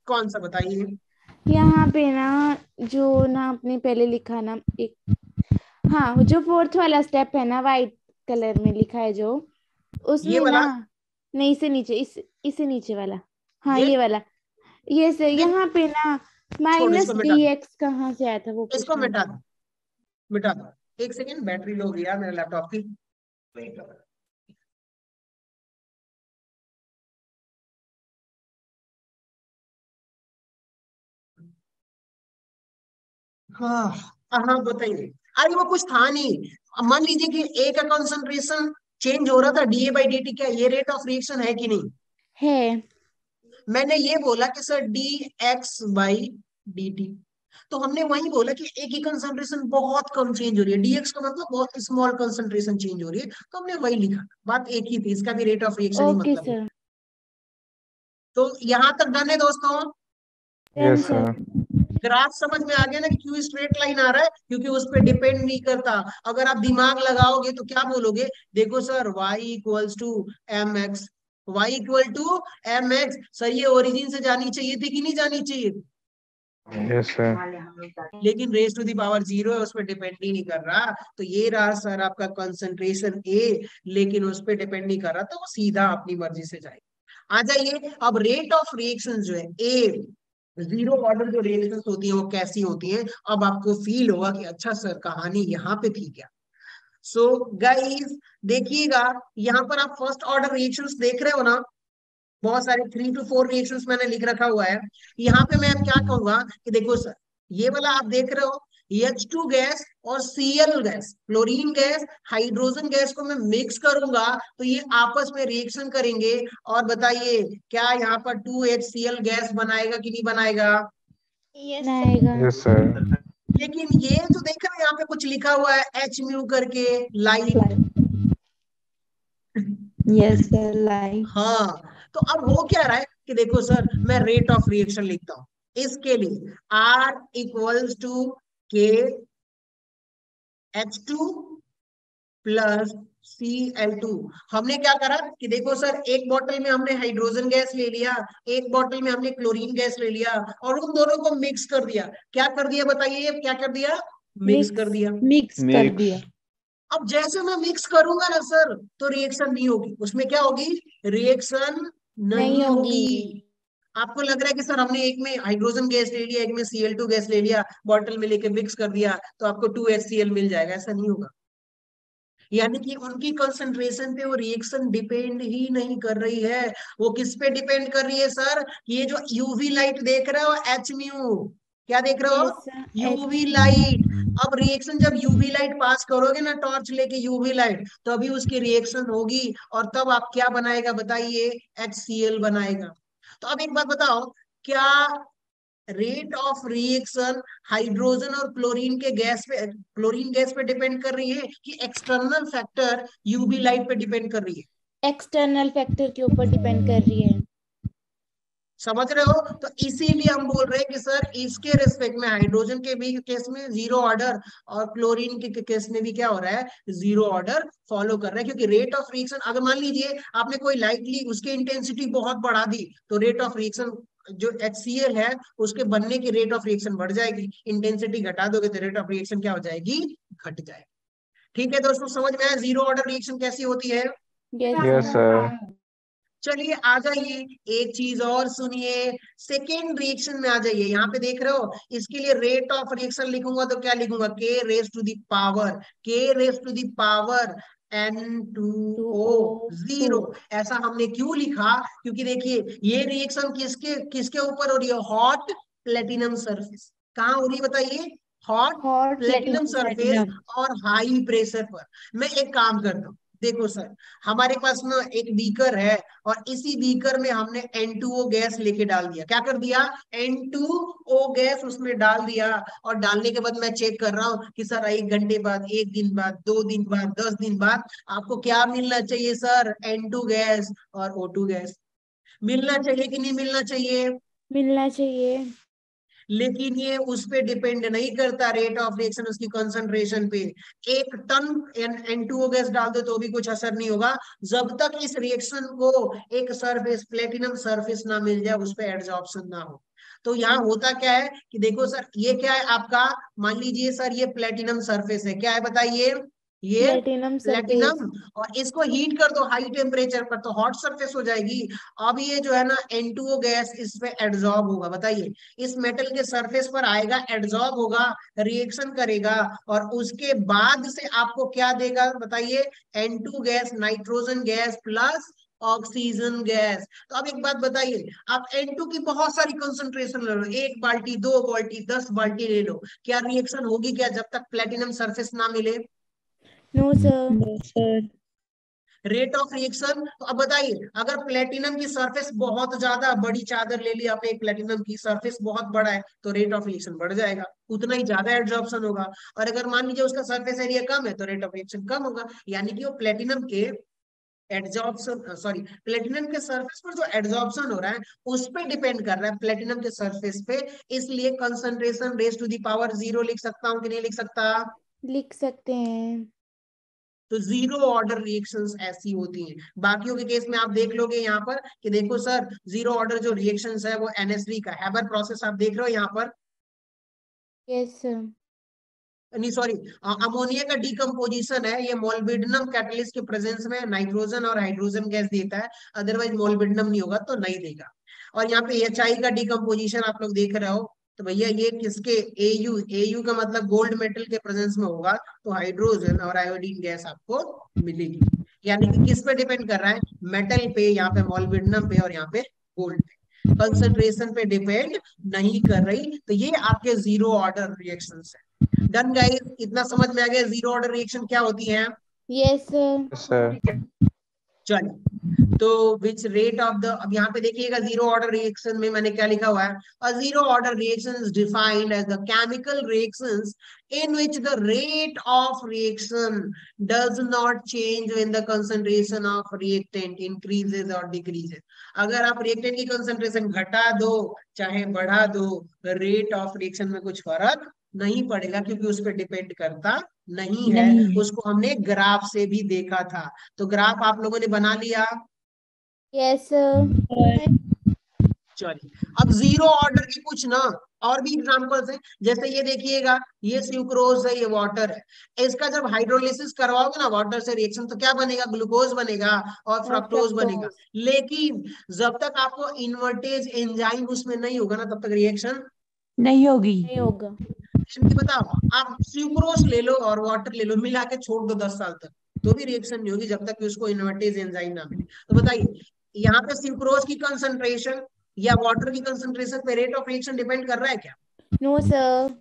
कौन सा बताइए?
यहाँ पे ना जो ना आपने पहले लिखा ना एक, हाँ जो 4th वाला स्टेप है ना, वाइट कलर में लिखा है जो,
ये
उसमें
वाला?
ना, नहीं से नीचे, इससे नीचे वाला, हाँ
ये?
ये वाला। ये सर
नहीं,
यहाँ पे ना
छोड़,
माइनस
इसको मिटा दो,
dx कहाँ से आया था वो
इसको
पूछना
मिटा
था।
दो, मिटा दो। एक सेकेंड, बैटरी लो गया मेरे लैपटॉप की। हाँ हाँ बताइए। अरे वो कुछ था नहीं, अब मान लीजिए कि ए का कंसंट्रेशन चेंज हो रहा था, डीए बाई डी टी, क्या ये रेट ऑफ रिएक्शन है कि नहीं?
है।
मैंने ये बोला कि sir D x by d T, तो हमने वही बोला कि एक ही कंसंट्रेशन बहुत कम चेंज हो रही है, डीएक्स का मतलब बहुत स्मॉल कंसंट्रेशन चेंज हो रही है, तो हमने वही लिखा, बात एक ही थी, इसका भी rate of reaction he
okay
मतलब है।
सर।
तो यहां तक डन है दोस्तों?
Yes sir.
ग्राफ समझ में आ गया ना कि क्यों स्ट्रेट लाइन आ रहा है? क्योंकि उस पर डिपेंड नहीं करता। अगर आप दिमाग लगाओगे तो क्या बोलोगे? देखो sir y equals to m x, y equal to m x, sir ये ओरिजिन से जानी चाहिए थी कि नहीं जानी चाहिए?
Yes sir.
लेकिन रेस टू दी पावर 0 है, उस पर डिपेंड ही नहीं कर रहा, तो ये रहा सर आपका कंसंट्रेशन ए, लेकिन उस पर डिपेंड नहीं कर रहा तो वो सीधा अपनी मर्जी से जाएगा। आ जाइए, अब रेट ऑफ रिएक्शन जो है ए, 0 ऑर्डर जो रिएक्शंस होती है वो कैसी होती है, अब आपको फील होगा कि अच्छा सर कहानी यहाँ पे थी क्या। सो गाइस देखिएगा, यहाँ पर आप फर्स्ट ऑर्डर रिएक्शंस देख रहे हो ना, बहुत सारे 3 to 4 रिएक्शंस मैंने लिख रखा हुआ है। यहाँ पे मैं क्या कहूंगा कि देखो सर, ये वाला आप देख रहे हो H2 गैस और Cl gas, chlorine gas, hydrogen gas को मैं मिक्स करूंगा तो ये आपस में रिएक्शन करेंगे, और बताइए क्या यहाँ पर 2HCl गैस बनाएगा कि नहीं बनाएगा?
Yes, sir.
बनाएगा।
Yes sir.
लेकिन ये जो देख रहे हो यहाँ पे कुछ लिखा हुआ है H म्यू करके, लाइट।
Yes, sir. Like.
हाँ, तो अब हो क्या रहा है कि देखो सर, मैं रेट ऑफ रिएक्शन लिखता हूं इसके लिए, R इक्वल्स टू के H2 प्लस Cl2। हमने क्या करा कि देखो सर, एक बोतल में हमने हाइड्रोजन गैस ले लिया, एक बोतल में हमने क्लोरीन गैस ले लिया, और उन दोनों को मिक्स कर दिया। क्या कर दिया बताइए, क्या कर दिया? मिक्स कर दिया।
Mix कर दिया।
अब जैसे मैं मिक्स करूंगा ना सर, तो रिएक्शन नहीं होगी, उसमें क्या होगी? रिएक्शन नहीं होगी। आपको लग रहा है कि सर हमने एक में हाइड्रोजन गैस ले लिया, एक में Cl2 गैस ले लिया, बॉटल में लेके मिक्स कर दिया तो आपको 2HCl मिल जाएगा, ऐसा नहीं होगा। यानी कि उनकी कंसंट्रेशन पे वो रिएक्शन डिपेंड ही नहीं कर रही है। वो किस पे डिपेंड कर रही है सर? ये जो यूवी लाइट देख रहे हो H म्यू, क्या देख रहे हो?
Yes, sir.
UV
H.
Light. अब रिएक्शन जब यूवी लाइट पास करोगे ना, टॉर्च लेके यूवी लाइट, तभी उसकी रिएक्शन होगी, और तब आप क्या बनाएगा बताइए? HCl बनाएगा। तो अब एक बात बताओ, क्या रेट ऑफ रिएक्शन हाइड्रोजन और क्लोरीन गैस पे डिपेंड कर रही है कि एक्सटर्नल फैक्टर यूवी लाइट पे डिपेंड कर रही है?
एक्सटर्नल फैक्टर के ऊपर डिपेंड कर रही है।
समझ रहे हो? तो इसीलिए हम बोल रहे हैं कि सर इसके रिस्पेक्ट में हाइड्रोजन के भी केस में जीरो ऑर्डर, और क्लोरीन के केस में भी क्या हो रहा है? जीरो ऑर्डर फॉलो कर रहा है, क्योंकि रेट ऑफ रिएक्शन, अगर मान लीजिए आपने कोई लाइट ली, उसकी इंटेंसिटी बहुत बढ़ा दी, तो रेट ऑफ रिएक्शन जो HCl है उसके बनने की रेट ऑफ रिएक्शन बढ़ जाएगी। इंटेंसिटी घटा दोगे तो रेट ऑफ रिएक्शन क्या हो जाएगी? घट जाएगी। ठीक है दोस्तों, समझ में आया जीरो ऑर्डर रिएक्शन कैसी होती है?
Yes,
yes
sir.
सर।
चलिए आ जाइए, एक चीज और सुनिए, सेकेंड रिएक्शन में आ जाइए। यहाँ पे देख रहे हो, इसके लिए रेट ऑफ रिएक्शन लिखूंगा तो क्या लिखूंगा? K raise to the power, k raise to the power N2O 0। ऐसा हमने क्यों लिखा? क्योंकि देखिए ये रिएक्शन किसके किसके ऊपर हो रही है? Hot platinum surface. कहाँ हो रही है बताइए? Hot
Hot
platinum
platinum.
Surface और हाई प्रेशर पर। मैं एक काम करता हूँ, देखो सर, हमारे पास ना एक बीकर है, और इसी बीकर में हमने N2O गैस लेके डाल दिया। क्या कर दिया? N2O गैस उसमें डाल दिया, और डालने के बाद मैं चेक कर रहा हूँ कि सर 1 घंटे बाद, 1 दिन बाद, 2 दिन बाद, 10 दिन बाद आपको क्या मिलना चाहिए सर? N2 गैस और O2 गैस मिलना चाहिए कि नहीं मिलना चाहिए?
मिलना चाहिए।
लेकिन ये उस पे डिपेंड नहीं करता, रेट ऑफ रिएक्शन उसकी कंसंट्रेशन पे। 1 टन N2O गैस डाल दो तो भी कुछ असर नहीं होगा, जब तक इस रिएक्शन को एक सरफेस, प्लेटिनम सरफेस ना मिल जाए, उस पे एडजॉर्प्शन ना हो। तो यहाँ होता क्या है कि देखो सर, ये क्या है आपका? मान लीजिए सर ये प्लेटिनम सरफेस है, क्या है बताइए? ये
प्लेटिनम सरफेस।
प्लेटिनम, और इसको हीट कर दो हाई टेम्परेचर पर तो हॉट सरफेस हो जाएगी। अब ये जो है ना N2O गैस इस पे एड्सॉर्ब होगा, बताइए, इस मेटल के सरफेस पर आएगा, एड्सॉर्ब होगा, रिएक्शन करेगा, और उसके बाद से आपको क्या देगा बताइए? N2 gas, nitrogen gas plus oxygen gas. तो अब एक बात बताइए, आप N2 की बहुत सारी कंसंट्रेशन ले लो, 1 बाल्टी, 2 बाल्टी, 10 बाल्टी ले लो, क्या रिएक्शन होगी क्या जब तक प्लेटिनम सरफेस ना मिले?
No sir.
No, sir.
Rate of reaction, तो अब बताइए, अगर प्लेटिनम की सरफेस बहुत ज्यादा बड़ी चादर ले ली आपने, प्लेटिनम की सरफेस बहुत बड़ा है, तो रेट ऑफ रिएक्शन बढ़ जाएगा, उतना ही ज्यादा एड्सॉर्प्शन होगा। और अगर मान लीजिए उसका सरफेस एरिया कम है तो रेट ऑफ रिएक्शन कम होगा। यानी कि वो प्लेटिनम के एड्सॉर्प्शन, सॉरी, प्लेटिनम के सरफेस पर जो एड्सॉर्प्शन हो रहा है उस पे डिपेंड कर रहा है, प्लेटिनम के सरफेस पे। इसलिए concentration raise to the power 0 लिख सकता हूं कि नहीं लिख सकता?
लिख सकते हैं।
तो जीरो ऑर्डर रिएक्शंस ऐसी होती हैं। बाकियों के केस में आप देख लोगे यहाँ पर कि देखो सर, जीरो ऑर्डर जो रिएक्शंस है वो NH3 का हैबर प्रोसेस आप देख रहे हो यहाँ पर,
यस सर।
नहीं सॉरी, अमोनिया का डिकम्पोजिशन है, ये मोलिब्डेनम कैटलिस्ट के प्रेजेंस में नाइट्रोजन और हाइड्रोजन गैस देता है, अदरवाइज मोलिब्डेनम नहीं होगा तो नहीं देगा। और यहाँ पे HI का डिकम्पोजिशन आप लोग देख रहे हो, तो भैया ये किसके? AU का मतलब गोल्ड मेटल के प्रेजेंस में होगा, तो हाइड्रोजन और आयोडीन गैस आपको मिलेगी। यानी कि किस पे डिपेंड कर रहा है, मेटल पे, यहाँ पे मोलिब्डेनम पे और यहाँ पे गोल्ड पे, कंसंट्रेशन पे डिपेंड नहीं कर रही। तो ये आपके जीरो ऑर्डर रिएक्शंस है। डन गाइस, इतना समझ में आ गया जीरो ऑर्डर रिएक्शन क्या होती है।
Yes sir.
Yes, sir.
चलिए, तो विच रेट ऑफ द, अब यहाँ पे देखिएगा जीरो ऑर्डर रिएक्शन में मैंने क्या लिखा हुआ है, a zero order reaction is defined as the chemical reactions in which the rate of reaction does not change when the concentration of reactant increases or decreases। अगर आप रिएक्टेंट की concentration घटा दो चाहे बढ़ा दो, रेट ऑफ रिएक्शन में कुछ फर्क नहीं पड़ेगा, क्योंकि उस पर डिपेंड करता नहीं है।
नहीं है।
उसको हमने ग्राफ से भी देखा था। तो ग्राफ आप लोगों ने बना लिया।
Yes sir.
चलिए, अब जीरो ऑर्डर के कुछ ना और भी एग्जांपल्स हैं। जैसे ये देखिएगा, ये सुक्रोज है, ये वाटर है। इसका जब हाइड्रोलिसिस करवाओगे ना वाटर से रिएक्शन, तो क्या बनेगा, ग्लूकोज बनेगा और फ्रक्टोज बनेगा। लेकिन जब तक आपको इन्वर्टेज एंजाइम उसमें नहीं होगा ना, तब तक रिएक्शन
नहीं होगी।
नहीं होगा।
बताओ, आप सुक्रोज ले लो और वाटर ले लो, मिला के छोड़ दो 10 साल तक, तो भी रिएक्शन नहीं होगी जब तक कि उसको इन्वर्टेज एंजाइम ना मिले। तो बताइए, यहाँ पे सुक्रोज की कंसंट्रेशन या वाटर की कंसंट्रेशन पे रेट ऑफ रिएक्शन डिपेंड कर रहा है क्या?
No sir.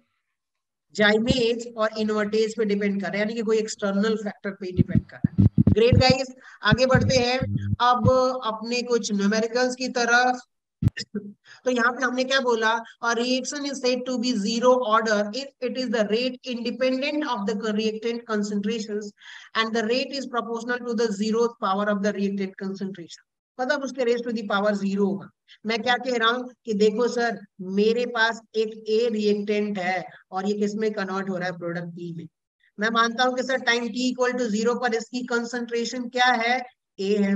जाइमेज और इन्वर्टेज पे डिपेंड कर रहा है, यानी कि कोई एक्सटर्नल फैक्टर पे डिपेंड कर रहा है। ग्रेट गाइस, आगे बढ़ते हैं अब अपने कुछ न्यूमेरिकल्स की तरफ। तो यहाँ पे हमने क्या बोला, और reaction is said to be zero order if it is the rate independent of the reactant concentrations and the rate is proportional to the zero power of the reactant concentration. मतलब उसके raise to the power zero होगा। मैं क्या कह रहा हूं कि देखो सर, मेरे पास एक ए रिएक्टेंट है और ये किसमें कन्वर्ट हो रहा है, प्रोडक्ट बी में। मैं मानता हूं कि sir time t equal to zero पर इसकी कंसंट्रेशन क्या है, ए है।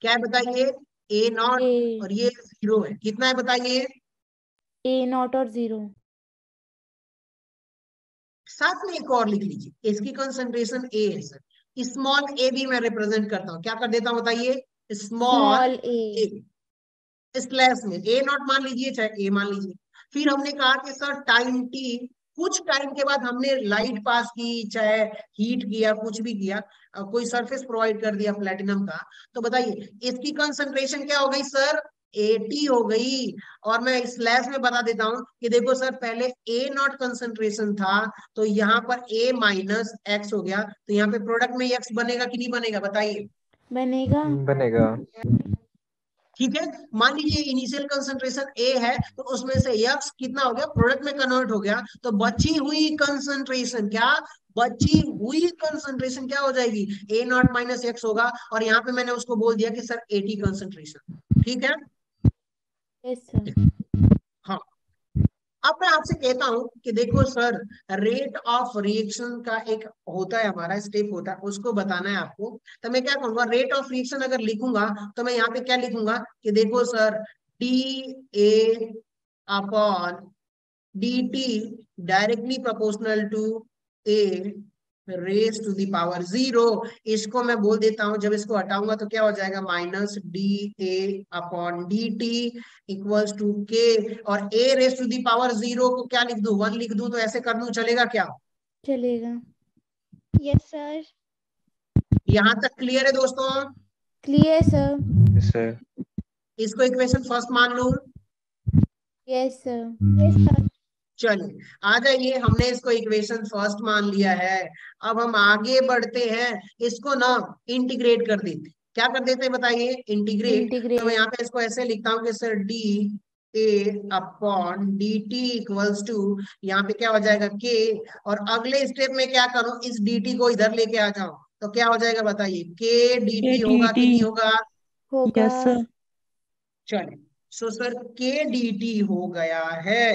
क्या है बताइए, ए नॉट, और ये जीरो है। कितना है बताइए,
ए नॉट और जीरो।
साथ में एक और लिख लीजिए, इसकी कंसंट्रेशन ए है सर। स्मॉल ए भी मैं रिप्रेजेंट करता हूं, क्या कर देता हूं बताइए, स्मॉल ए स्लैश में ए नॉट मान लीजिए चाहे ए मान लीजिए। फिर हमने कहा कि सर टाइम टी, कुछ टाइम के बाद हमने लाइट पास की, चाहे हीट किया, कुछ भी किया, कोई सरफेस प्रोवाइड कर दिया प्लेटिनम का, तो बताइए इसकी कंसंट्रेशन क्या हो गई सर, 80 हो गई। और मैं स्लैश में बता देता हूं कि देखो सर, पहले ए नॉट कंसंट्रेशन था, तो यहाँ पर ए माइनस एक्स हो गया, तो यहाँ पे प्रोडक्ट में एक्स बनेगा कि नहीं बनेगा बताइए,
बनेगा।
बनेगा।
ठीक है। मान लीजिए इनिशियल कंसंट्रेशन ए है, तो उसमें से एक्स कितना हो गया, प्रोडक्ट में कन्वर्ट हो गया, तो बची हुई कंसंट्रेशन क्या, बची हुई कंसंट्रेशन क्या हो जाएगी, ए नॉट माइनस एक्स होगा। और यहाँ पे मैंने उसको बोल दिया कि सर 80 कंसंट्रेशन, ठीक है।
Yes sir.
हाँ, अब मैं आपसे कहता हूं कि देखो सर, रेट ऑफ रिएक्शन का एक होता है, हमारा स्टेप होता है, उसको बताना है आपको। तो मैं क्या कहूंगा, रेट ऑफ रिएक्शन अगर लिखूंगा तो मैं यहाँ पे क्या लिखूंगा कि देखो sir, d A upon d t directly proportional to A raise to the power zero. इसको मैं बोल देता हूं, जब इसको हटाऊंगा तो क्या हो जाएगा, minus d A upon d t equals to k, और A raise to the power zero को क्या लिख दूं, 1 लिख दूं, तो ऐसे कर दूं, चलेगा क्या?
चलेगा।
Yes sir.
यहां तक क्लियर है दोस्तों?
Clear sir.
Yes, sir.
इसको इक्वेशन फर्स्ट मान लूं।
Yes sir.
Yes sir.
चलिए आ जाइए, हमने इसको इक्वेशन फर्स्ट मान लिया है। अब हम आगे बढ़ते हैं, इसको ना इंटीग्रेट कर देते, क्या कर देते हैं बताइए, इंटीग्रेट। तो मैं यहाँ पे इसको ऐसे लिखता हूँ कि sir d A upon d t equals to, यहाँ पे क्या हो जाएगा के, और अगले स्टेप में क्या करूं, इस डी टी को इधर लेके आ जाऊं, तो क्या हो जाएगा बताइए, के डी टी होगा कि नहीं होगा?
होगा।
Yes sir.
चलिए, सो सर के डी टी हो गया है।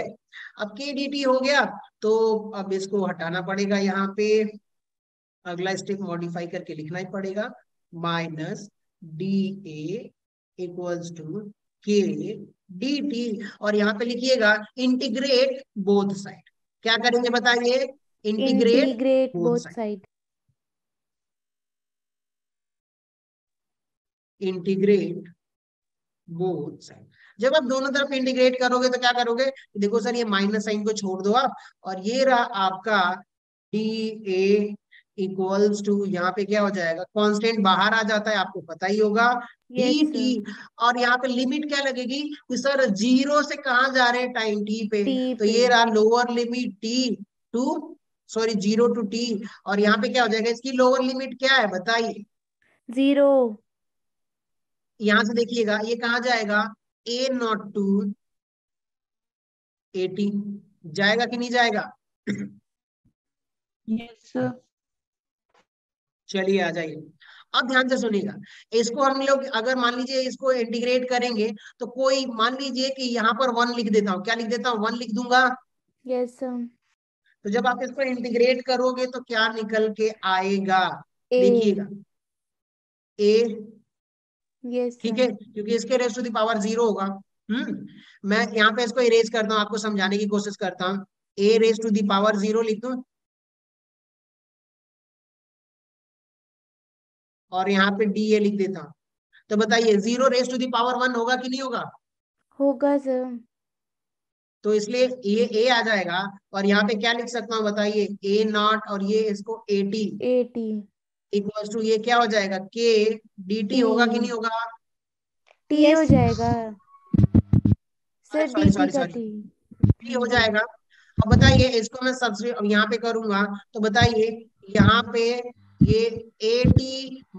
अब के डी टी हो गया, तो अब इसको हटाना पड़ेगा, यहाँ पे अगला स्टेप मॉडिफाई करके लिखना ही पड़ेगा, minus d A equals to k d t, और यहाँ पे लिखिएगा इंटीग्रेट बोथ साइड। क्या करेंगे बताइए,
integrate both side.
Integrate both side. जब आप दोनों तरफ इंटीग्रेट करोगे तो क्या करोगे, देखो सर, ये माइनस साइन को छोड़ दो आप, और ये रहा आपका डी ए इक्वल्स टू, यहाँ पे क्या हो जाएगा, कांस्टेंट बाहर आ जाता है, आपको पता ही होगा,
Yes,
dt। और यहाँ पे लिमिट क्या लगेगी कि सर जीरो से कहाँ जा रहे हैं, टाइम t पे,
T
तो
पे।
ये रहा lower limit t to, sorry 0 to t। और यहाँ पे क्या हो जाएगा, इसकी लोअर लिमिट क्या है बताइए,
0।
यहां से देखिएगा ये कहाँ जाएगा, a0 to at, जाएगा कि नहीं जाएगा?
Yes, sir.
चलिए आ जाइए, अब ध्यान से सुनिएगा, इसको हम लोग अगर मान लीजिए इसको इंटीग्रेट करेंगे, तो कोई मान लीजिए कि यहाँ पर 1 लिख देता हूँ, क्या लिख देता हूँ, 1 लिख दूंगा।
Yes, sir.
तो जब आप इसको इंटीग्रेट करोगे तो क्या निकल के आएगा,
A.
देखिएगा a,
Yes,
ठीक
sir.
है, क्योंकि इसके रेज़ टू द पावर 0 होगा। मैं यहाँ पे इसको इरेज करता हूँ, आपको समझाने की कोशिश करता हूँ, a raise to the power 0 लिख दूं, और यहाँ पे da लिख देता हूँ। तो बताइए 0 रेज़ टू द पावर 1 होगा कि नहीं होगा?
होगा सर।
तो इसलिए ये a आ जाएगा, और यहाँ पे क्या लिख सकता हूँ बताइए, a0, और ये इसको at
80
इक्वल्स टू, ये क्या हो जाएगा, k dt
T.
होगा कि नहीं होगा?
T
Yes,
हो
sir.
जाएगा सर,
सॉरी
dt
सॉरी
का
सॉरी,
T।
t हो जाएगा। अब बताइए इसको मैं सबसे अब यहाँ पे करूंगा, तो बताइए यहाँ पे ये at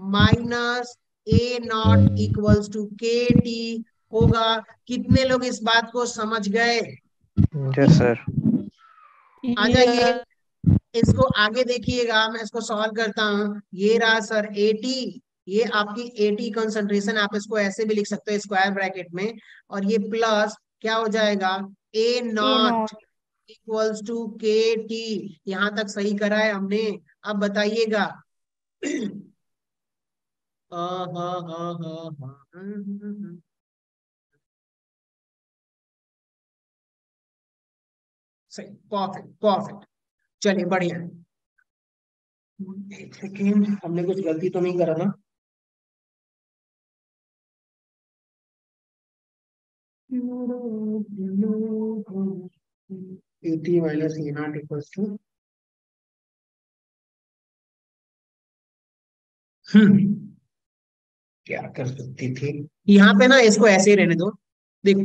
minus a0 equals to kt होगा। कितने लोग इस बात को समझ गए?
Yes, sir.
आ
Yes,
जाइए,
sir.
इसको आगे देखिएगा, मैं इसको सॉल्व करता हूँ। ये रहा सर 80, ये आपकी 80 कंसंट्रेशन, आप इसको ऐसे भी लिख सकते हो स्क्वायर ब्रैकेट में, और ये प्लस क्या हो जाएगा, a0 इक्वल्स टू kt। यहां तक सही करा है हमने, अब बताइएगा। हाँ हाँ हाँ हाँ हाँ, सही, परफेक्ट परफेक्ट, चलिए बढ़िया। एक सेकेंड, हमने कुछ गलती तो नहीं करा ना? 80 माइनस a0 इक्वल्स टू, क्या कर सकती थी यहाँ पे ना, इसको ऐसे ही रहने दो। देखो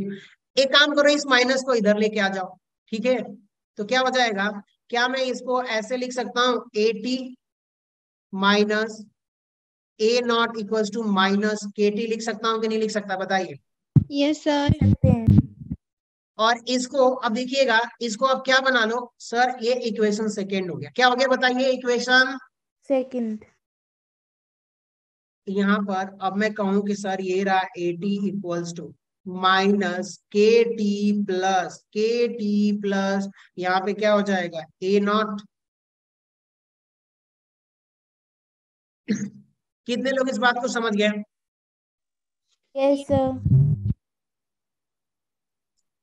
एक काम करो, इस माइनस को इधर लेके आ जाओ, ठीक है, तो क्या हो जाएगा, क्या मैं इसको ऐसे लिख सकता हूँ, 80 minus a0 equals to minus kt, लिख सकता हूँ कि नहीं लिख सकता बताइए?
Yes, sir.
सकते हैं।
और इसको अब देखिएगा, इसको अब क्या बना लो सर, ये इक्वेशन सेकेंड हो गया, क्या हो गया बताइए, इक्वेशन
सेकंड।
यहाँ पर अब मैं कहूं कि सर ये रहा 80 equals to minus kt plus यहाँ पे क्या हो जाएगा, a0। कितने लोग इस बात को समझ गए?
Yes sir.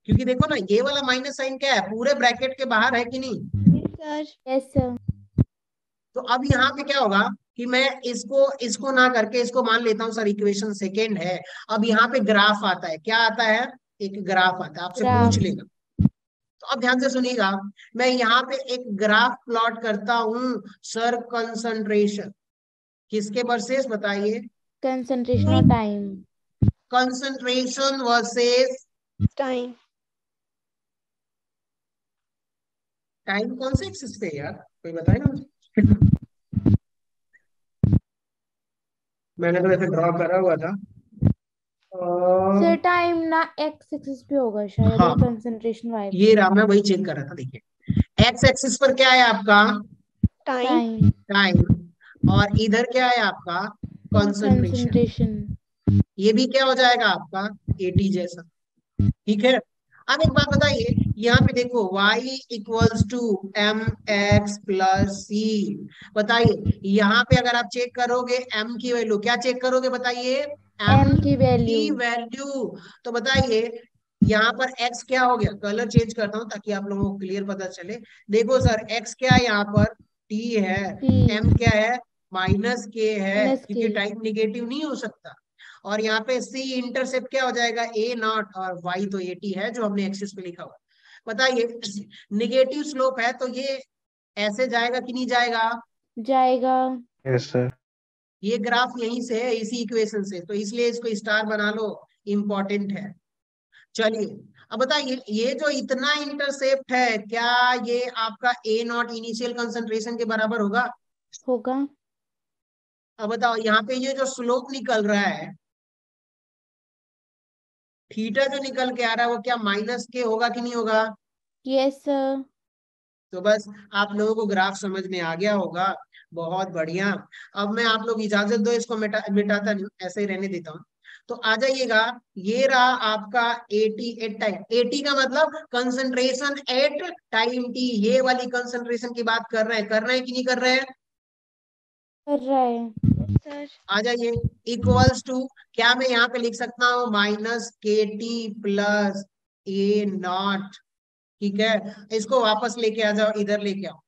क्योंकि देखो ना, ये वाला माइनस साइन क्या है, पूरे ब्रैकेट के बाहर है कि नहीं?
Yes, sir.
Yes sir.
तो अब यहाँ पे क्या होगा कि मैं इसको ना करके इसको मान लेता हूँ सर इक्वेशन सेकेंड है। अब यहाँ पे ग्राफ आता है, क्या आता है, एक ग्राफ आता है, आपसे
ग्राफ।
पूछ लेगा। तो अब ध्यान से सुनिएगा, मैं यहाँ पे एक ग्राफ प्लॉट करता हूँ सर, कंसंट्रेशन किसके वर्सेस बताइए,
कंसंट्रेशन और time.
Concentration versus
Time.
Time. कौन से एक्सिस पे यार, कोई बताएगा मुझे? मैंने तो ऐसे ड्रॉ करा हुआ था।
सर टाइम ना एक्स एक्सिस पे होगा शायद,
हाँ,
और कंसंट्रेशन वाई पे।
ये रहा, मैं वही चेक कर रहा था। देखिए एक्स एक्सिस पर क्या है आपका,
Time.
टाइम।
टाइम, और इधर क्या है आपका, कंसंट्रेशन।
कंसंट्रेशन।
ये भी क्या हो जाएगा आपका, 80 जैसा, ठीक है। अब एक बात बताइए, यहाँ पे देखो y equals to m x plus c, बताइए यहाँ पे अगर आप चेक करोगे m की वैल्यू, क्या चेक करोगे बताइए,
एम
m
की
की
वैल्यू।
वैल्यू। तो बताइए यहाँ पर x क्या हो गया, कलर चेंज करता हूँ ताकि आप लोगों को क्लियर पता चले। देखो सर x क्या है यहाँ पर, t है, m क्या है, माइनस k है,
माइनस
क्योंकि
के।
टाइम निगेटिव नहीं हो सकता। और यहाँ पे c इंटरसेप्ट क्या हो जाएगा, a0, और y तो 80 है जो हमने एक्सिस पे लिखा हुआ। बताइए निगेटिव स्लोप है तो ये ऐसे जाएगा कि नहीं जाएगा,
जाएगा।
Yes, sir.
ये ग्राफ यहीं से है, इसी इक्वेशन से, तो इसलिए इसको स्टार बना लो, इंपॉर्टेंट है। चलिए अब बताइए, ये जो इतना इंटरसेप्ट है, क्या ये आपका ए नॉट इनिशियल कंसंट्रेशन के बराबर होगा?
होगा।
अब बताओ, यहाँ पे ये जो स्लोप निकल रहा है, थीटा जो निकल के आ रहा है, वो क्या माइनस के होगा कि नहीं होगा?
Yes sir.
तो बस आप लोगों को ग्राफ समझ में आ गया होगा, बहुत बढ़िया। अब मैं, आप लोग इजाजत दो, इसको मिटाता नहीं, ऐसे ही रहने देता हूँ। तो आ जाइएगा, ये रहा आपका 80 एट टाइम। 80 का मतलब कंसंट्रेशन एट टाइम टी, ये वाली कंसंट्रेशन की बात कर रहे हैं कि नहीं कर रहे हैं?
कर रहा है।
सर
आ जाइए, इक्वल्स टू, क्या मैं यहाँ पे लिख सकता हूँ minus k T plus A not, ठीक है? इसको वापस लेके आ जाओ, इधर लेके आओ,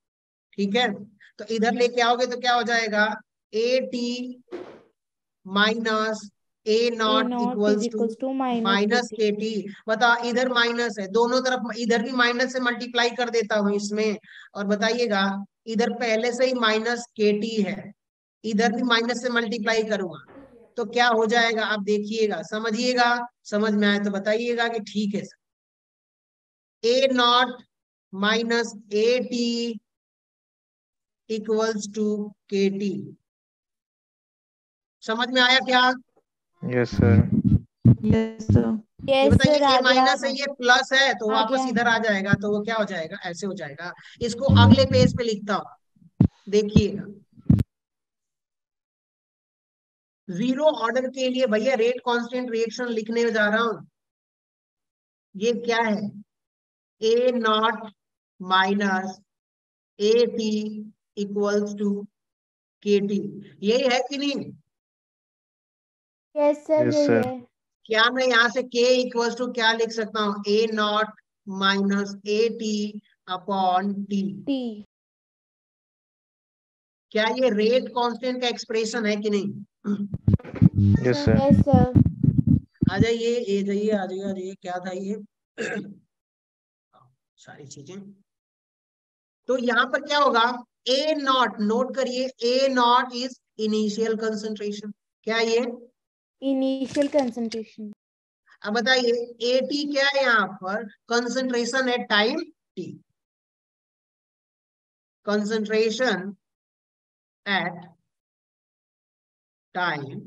ठीक है? तो इधर लेके आओगे तो क्या हो जाएगा, A t minus A naught
naught is
equals
equals to
minus k t. बता, इधर माइनस है, दोनों तरफ इधर भी माइनस से मल्टीप्लाई कर देता हूँ इसमें, और बताइएगा इधर पहले से ही माइनस के टी है, इधर भी माइनस से मल्टीप्लाई करूंगा, तो क्या हो जाएगा आप देखिएगा, समझिएगा, समझ में आए तो बताइएगा कि ठीक है sir. A naught minus A t equals to k t. समझ में आया क्या?
Yes, sir.
Yes, sir.
ये
यस
बताइए,
सर आ
ये
गया।
माइनस है, ये प्लस है, तो
आ
वापस
गया।
इधर आ जाएगा, तो वो क्या हो जाएगा, ऐसे हो जाएगा। इसको अगले पेज पे लिखता हूं, देखिएगा। जीरो ऑर्डर के लिए भैया रेट कांस्टेंट रिएक्शन लिखने जा रहा हूं। ये क्या है, A naught minus A t equals to k t, यही है कि नहीं?
यस सर
Yes,
यही
sir.
है।
क्या मैं यहाँ से के इक्वल्स टू क्या लिख सकता हूँ, A naught minus A t upon t.
T.
क्या ये रेट कांस्टेंट का एक्सप्रेशन है कि नहीं?
Yes, sir.
Yes sir.
आ जाइए, ए जाइए, आ जाइए, आ जाइए, क्या था ये? सारी चीजें। तो यहाँ पर क्या होगा, ए नॉट, नोट करिए, ए नॉट इज इनिशियल कंसंट्रेशन। क्या ये?
Initial concentration.
अब बताइए, ए टी क्या है यहाँ पर? कंसंट्रेशन है time t, concentration at time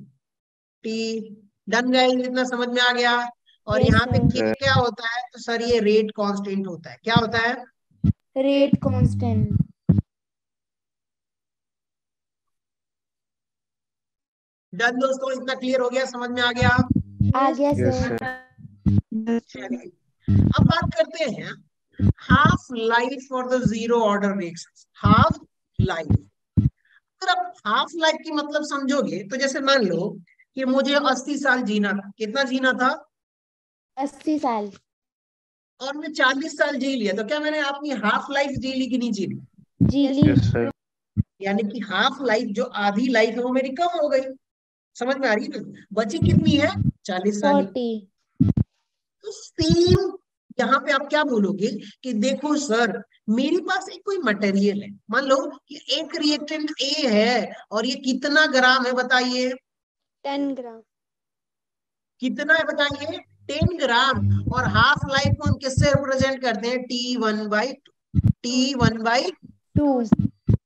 t. Done गया, इतना समझ में आ गया? और
Yes,
यहाँ पे
sir.
के क्या होता है? तो सर ये रेट कांस्टेंट होता है। क्या होता है?
Rate constant.
डन दोस्तों, इतना क्लियर हो गया, समझ में आ गया?
आ गया
Yes,
sir.
sir.
Yes, sir.
चलिए अब बात करते हैं half life for the zero order reactions. Half life, अगर आप हाफ लाइफ की मतलब समझोगे, तो जैसे मान लो कि मुझे 80 साल जीना था। कितना जीना था?
80 साल।
और मैं 40 साल जी लिया, तो क्या मैंने अपनी हाफ लाइफ जी ली कि नहीं जी ली?
जीली।
Yes, sir.
यानी कि हाफ लाइफ, जो आधी लाइफ है, वो मेरी कम हो गई। समझ में आ रही है ना? बची कितनी है? 40 साल।
40।
तो सेम यहाँ पे आप क्या बोलोगे कि देखो सर, मेरे पास एक कोई मटेरियल है, मान लो कि एक रिएक्टेंट ए है, और ये कितना ग्राम है बताइए?
10 ग्राम।
कितना है बताइए? 10 ग्राम। और हाफ लाइफ को हम किससे रिप्रेजेंट करते हैं? T1/2।
Two.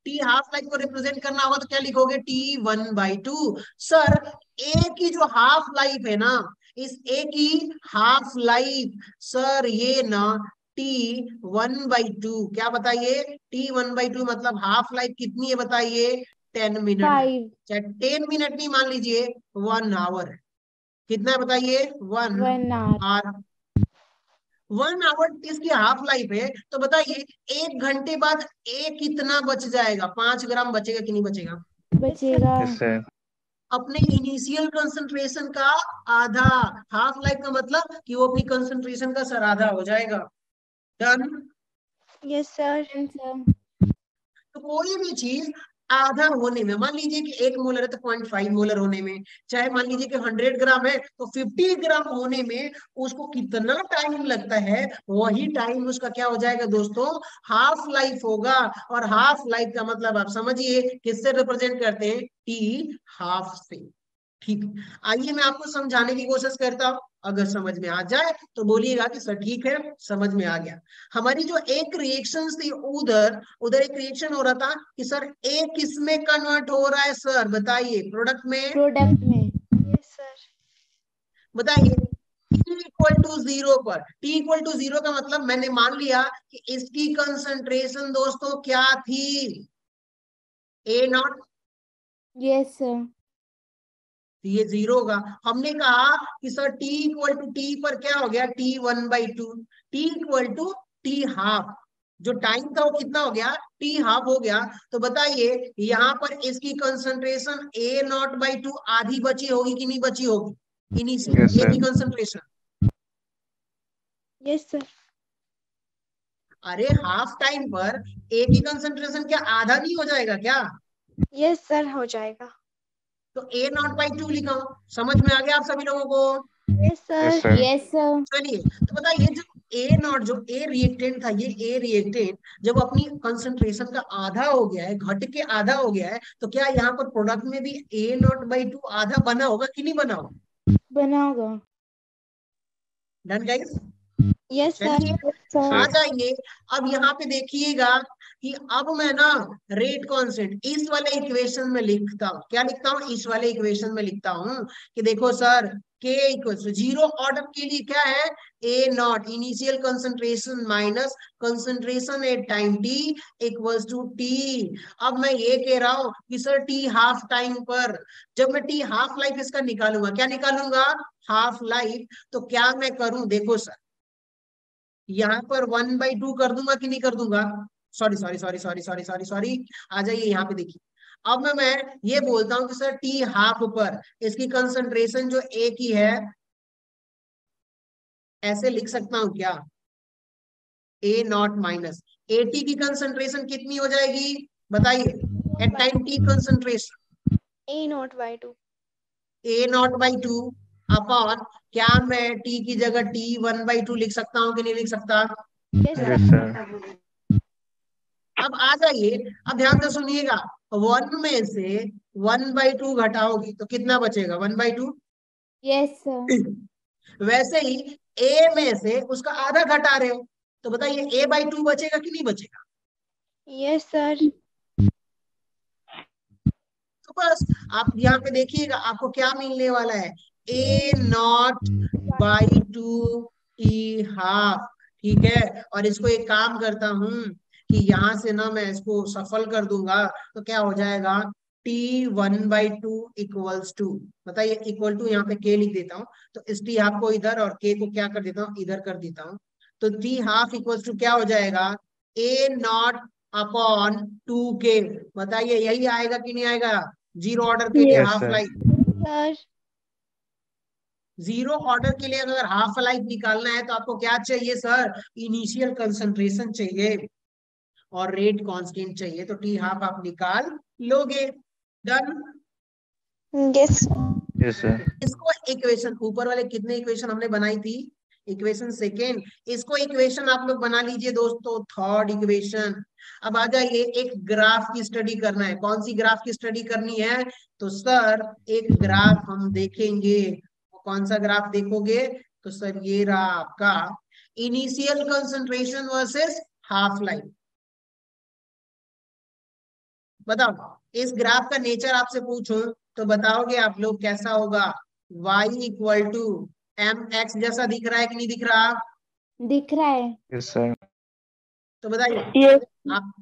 T half life को रिप्रेजेंट करना होगा तो क्या लिखोगे? T1/2। सर, ए की जो हाफ लाइफ है ना, इस ए की हाफ लाइफ, सर ये ना T1/2, क्या बताइए? T1/2 मतलब हाफ लाइफ कितनी है बताइए? 10 मिनट है।
5।
चाहे 10 मिनट नहीं, मान लीजिए 1 आवर है। कितना है बताइए? 1
1 आवर।
आवर। 1 आवर इसकी हाफ लाइफ है, तो बताइए 1 घंटे बाद ए कितना बच जाएगा? 5 ग्राम बचेगा कि नहीं बचेगा?
बचेगा।
Yes, sir.
अपने इनिशियल कंसंट्रेशन का आधा। हाफ लाइफ का मतलब कि वो अपनी कंसंट्रेशन का सर आधा हो जाएगा। डन?
Yes sir.
सर।
तो कोई भी चीज आधा होने में, मान लीजिए कि 1 मोलर है तो 0.5 मोलर होने में, चाहे मान लीजिए कि 100 ग्राम है तो 50 ग्राम होने में उसको कितना टाइम लगता है, वही टाइम उसका क्या हो जाएगा दोस्तों, हाफ लाइफ होगा। और हाफ लाइफ का मतलब आप समझिए किससे रिप्रेजेंट करते हैं, टी हाफ से। ठीक, आइए मैं आपको समझाने की कोशिश करता हूं, अगर समझ में आ जाए तो बोलिएगा कि सर ठीक है समझ में आ गया। हमारी जो एक रिएक्शन थी उधर उधर एक रिएक्शन हो रहा था कि सर ए किस में कन्वर्ट हो रहा है, सर बताइए, प्रोडक्ट में,
प्रोडक्ट में।
Yes sir.
बताइए। टी इक्वल टू 0 पर, टी इक्वल टू 0 का मतलब मैंने मान लिया कि इसकी कंसंट्रेशन दोस्तों क्या थी, ए नॉट,
यस सर।
ये 0 होगा। हमने कहा कि sir t equal to t पर क्या हो गया, t 1/2, t equal to t half, जो टाइम था वो कितना हो गया, टी हाफ हो गया। तो बताइए यहाँ पर इसकी कंसंट्रेशन ए नॉट बाई 2 आधी बची होगी कि नहीं बची होगी, इनिशियल
Yes,
ए
sir.
की कंसंट्रेशन।
Yes sir.
अरे हाफ टाइम पर ए की कंसंट्रेशन क्या आधा नहीं हो जाएगा क्या,
यस सर हो जाएगा।
तो ए नॉट बाई 2 लिखा हूं। समझ में आ गया आप सभी लोगों को,
yes
Yes,
sir.
sir.
Yes sir.
चलिए तो बताइए जो ए नॉट, जो ए रिएक्टेंट था, ये ए रिएक्टेंट जब अपनी कंसंट्रेशन का आधा हो गया है, घट के आधा हो गया है, तो क्या यहाँ पर प्रोडक्ट में भी ए नॉट बाई 2 आधा बना होगा कि नहीं बना होगा,
बना होगा।
Done guys.
Yes sir.
चलिए आ जाइए, अब यहाँ पे देखिएगा कि अब मैं ना रेट कांस्टेंट इस वाले इक्वेशन में लिखता हूँ, क्या लिखता हूँ, इस वाले इक्वेशन में लिखता हूँ कि देखो sir k equal to 0 order के लिए क्या है, A naught initial concentration minus concentration at time t equals to t। अब मैं ये कह रहा हूँ कि सर t हाफ टाइम पर, जब मैं t हाफ लाइफ इसका निकालूंगा, क्या निकालूंगा, हाफ लाइफ, तो क्या मैं करूं, देखो सर यहाँ पर 1/2 कर दूंगा कि नहीं कर दूंगा, sorry sorry sorry sorry sorry sorry sorry, आ जाइए यहाँ पे देखिए। अब मैं ये बोलता हूँ कि सर टी हाफ पर इसकी कंसंट्रेशन जो ए की है, ऐसे लिख सकता हूँ क्या, A naught minus A t की कंसंट्रेशन कितनी हो जाएगी बताइए, at time t concentration
A naught by 2।
A naught by 2 upon, क्या मैं टी की जगह टी 1/2 लिख सकता हूँ कि नहीं लिख सकता।
Yes
Yes,
sir.
sir.
अब आ जाइए, अब ध्यान से सुनिएगा, 1 में से 1/2 घटाओगी तो कितना बचेगा, 1/2।
Yes sir.
वैसे ही ए में से उसका आधा घटा रहे हो तो बताइए a/2 बचेगा कि नहीं बचेगा।
Yes sir.
तो बस आप यहाँ पे देखिएगा आपको क्या मिलने वाला है, A naught by 2 T half, ठीक है। और इसको एक काम करता हूं कि यहाँ से ना मैं इसको सफल कर दूंगा, तो क्या हो जाएगा, टी 1/2 इक्वल्स टू, बताइए इक्वल टू, यहाँ पे के लिख देता हूँ, तो इस टी हाफ को इधर और के को क्या कर देता हूँ, इधर कर देता हूँ। तो टी हाफ इक्वल्स टू क्या हो जाएगा, ए नॉट अपॉन 2k, बताइए यही आएगा कि नहीं आएगा, 0 ऑर्डर के लिए
Yes,
half
sir.
Life,
sir.
0 order के लिए अगर हाफ लाइफ निकालना है तो आपको क्या चाहिए सर, इनिशियल कंसंट्रेशन चाहिए और रेट कांस्टेंट चाहिए, तो टी हाफ आप निकाल लोगे, डन।
यस।
Yes, sir.
इसको इक्वेशन, ऊपर वाले कितने इक्वेशन हमने बनाई थी, इक्वेशन सेकेंड, इसको इक्वेशन आप लोग बना लीजिए दोस्तों, थर्ड इक्वेशन। अब आ जाइए, एक ग्राफ की स्टडी करना है, कौन सी ग्राफ की स्टडी करनी है, तो सर एक ग्राफ हम देखेंगे, कौन सा ग्राफ देखोगे, तो सर ये रहा आपका initial concentration versus half life. बताओ इस ग्राफ का नेचर आपसे पूछूं तो बताओगे आप लोग कैसा होगा, y equal to m x जैसा दिख रहा है कि नहीं दिख रहा,
दिख रहा है।
Yes, sir.
तो बताइए
यस।
आप,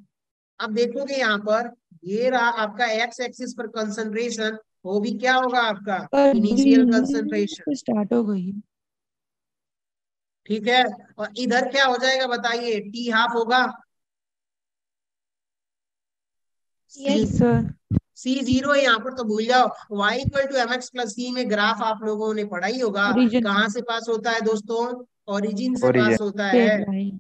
अब देखोगे यहाँ पर ये रहा आपका एक्स एक्सिस पर कंसंट्रेशन, वो भी क्या होगा आपका इनिशियल कंसंट्रेशन,
स्टार्ट हो गई।
ठीक है। और इधर क्या हो जाएगा बताइए, टी हाफ होगा,
यस
सर।
सी 0 है यहाँ पर तो भूल जाओ, y equal to m x plus c में ग्राफ आप लोगों ने पढ़ा ही होगा,
ओरिजिन
कहाँ से पास होता है दोस्तों, ओरिजिन से
Origin.
पास होता है।
Straight line.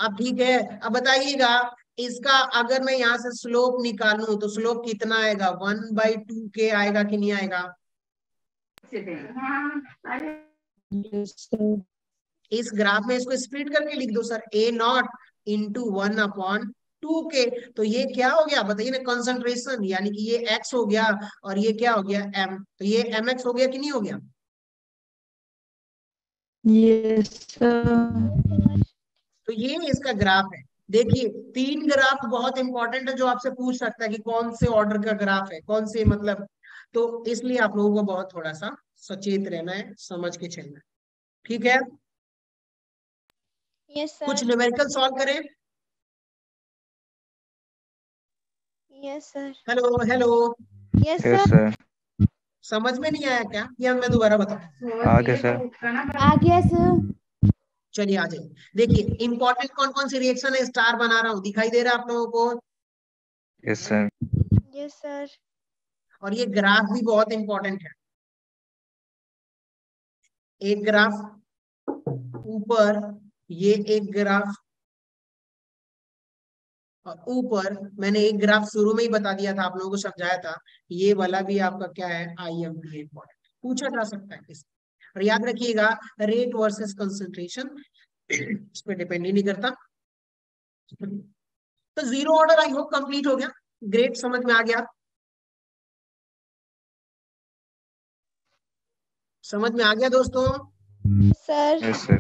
अब ठीक है, अब बताइएगा इसका अगर मैं यहाँ से स्लोप निकालूं तो स्लोप कितना आएगा, 1/2k आएगा कि नहीं आएगा?
Yes, sir.
इस ग्राफ में इसको स्प्लिट करके लिख दो सर, A0 इंटू 1/2k। तो ये क्या हो गया बताइए ना, कंसंट्रेशन, यानी कि ये x हो गया और ये क्या हो गया, m। तो ये mx हो गया कि नहीं हो गया?
Yes, sir.
तो ये इसका ग्राफ है। देखिए 3 ग्राफ बहुत इंपॉर्टेंट है जो आपसे पूछ सकता है कि कौन से ऑर्डर का ग्राफ है, कौन से मतलब, तो इसलिए आप लोगों को बहुत थोड़ा सा सचेत रहना है, समझ के चलना है, ठीक है?
यस
कुछ
सर।
न्यूमेरिकल सॉल्व करें।
Yes sir.
Hello hello,
yes
Yes,
sir.
sir.
समझ में नहीं आया क्या, या मैं दोबारा बताऊं?
आगे सर।
आ गया सर।
चलिए आ जाइए। देखिए इंपॉर्टेंट कौन कौन सी रिएक्शन है, स्टार बना रहा हूं, दिखाई दे रहा है आप लोगों को?
Yes, sir.
Yes sir.
और ये ग्राफ भी बहुत इंपॉर्टेंट है। एक ग्राफ ऊपर, ये एक ग्राफ, और ऊपर मैंने एक ग्राफ शुरू में ही बता दिया था, आप लोगों को समझाया था, ये वाला भी आपका क्या है, IMP इंपॉर्टेंट, पूछा जा सकता है किसी। और याद रखिएगा रेट वर्सेस कंसंट्रेशन इस पे डिपेंड ही नहीं करता। तो zero order I hope complete हो गया, ग्रेट, समझ में आ गया? समझ में आ गया दोस्तों?
सर।
Yes, sir.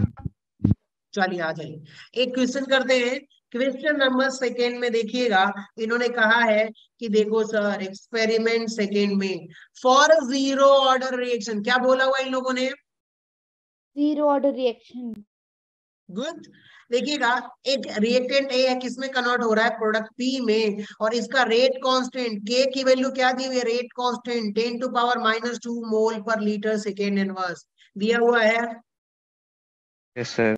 चलिए आ जाइए, एक क्वेश्चन करते हैं। क्वेश्चन नंबर सेकेंड में देखिएगा, इन्होंने कहा है कि देखो सर एक्सपेरिमेंट सेकेंड में फॉर जीरो ऑर्डर रिएक्शन, क्या बोला हुआ इन लोगों ने?
Zero order reaction.
गुड। देखिएगा एक रिएक्टेंट ए है, किसमें कन्वर्ट हो रहा है, प्रोडक्ट पी में, और इसका रेट कांस्टेंट के की वैल्यू क्या दी हुई है, रेट कांस्टेंट 10⁻⁻2 मोल पर लीटर सेकेंड इनवर्स दिया हुआ है।
Yes, sir.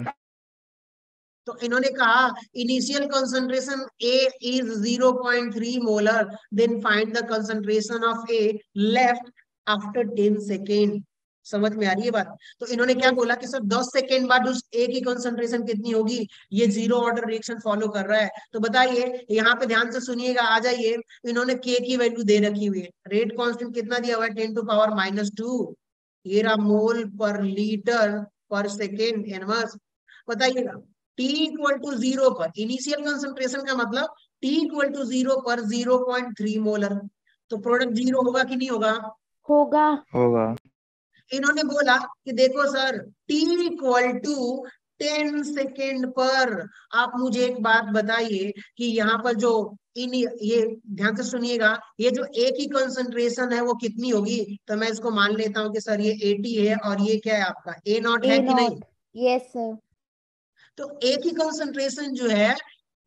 तो इन्होंने कहा initial concentration A is 0.3 molar, then find the concentration of A left after 10 second. समझ में आ रही है बात? तो इन्होंने क्या बोला कि सर 10 सेकेंड बाद उस ए की कंसंट्रेशन कितनी होगी, ये जीरो ऑर्डर रिएक्शन फॉलो कर रहा है। तो बताइए, यहाँ पे ध्यान से सुनिएगा, आ जाइए। इन्होंने के की वैल्यू दे रखी हुई है, रेट कांस्टेंट कितना दिया हुआ है, 10⁻⁻2, ये रहा मोल पर लीटर पर सेकेंड इनवर्स। बताइएगा T इक्वल टू 0 पर, इनिशियल कंसंट्रेशन का मतलब T इक्वल टू 0 पर 0.3 मोलर, तो प्रोडक्ट जीरो होगा कि नहीं होगा?
होगा।
होगा।
इन्होंने बोला कि देखो sir T equal to 10 second पर, आप मुझे एक बात बताइए कि यहाँ पर जो इन, ये ध्यान से सुनिएगा, ये जो ए की कंसंट्रेशन है वो कितनी होगी? तो मैं इसको मान लेता हूँ कि सर ये 80 है, और ये क्या है आपका A0 है कि नहीं?
A0। Yes sir.
तो ए की कंसंट्रेशन जो है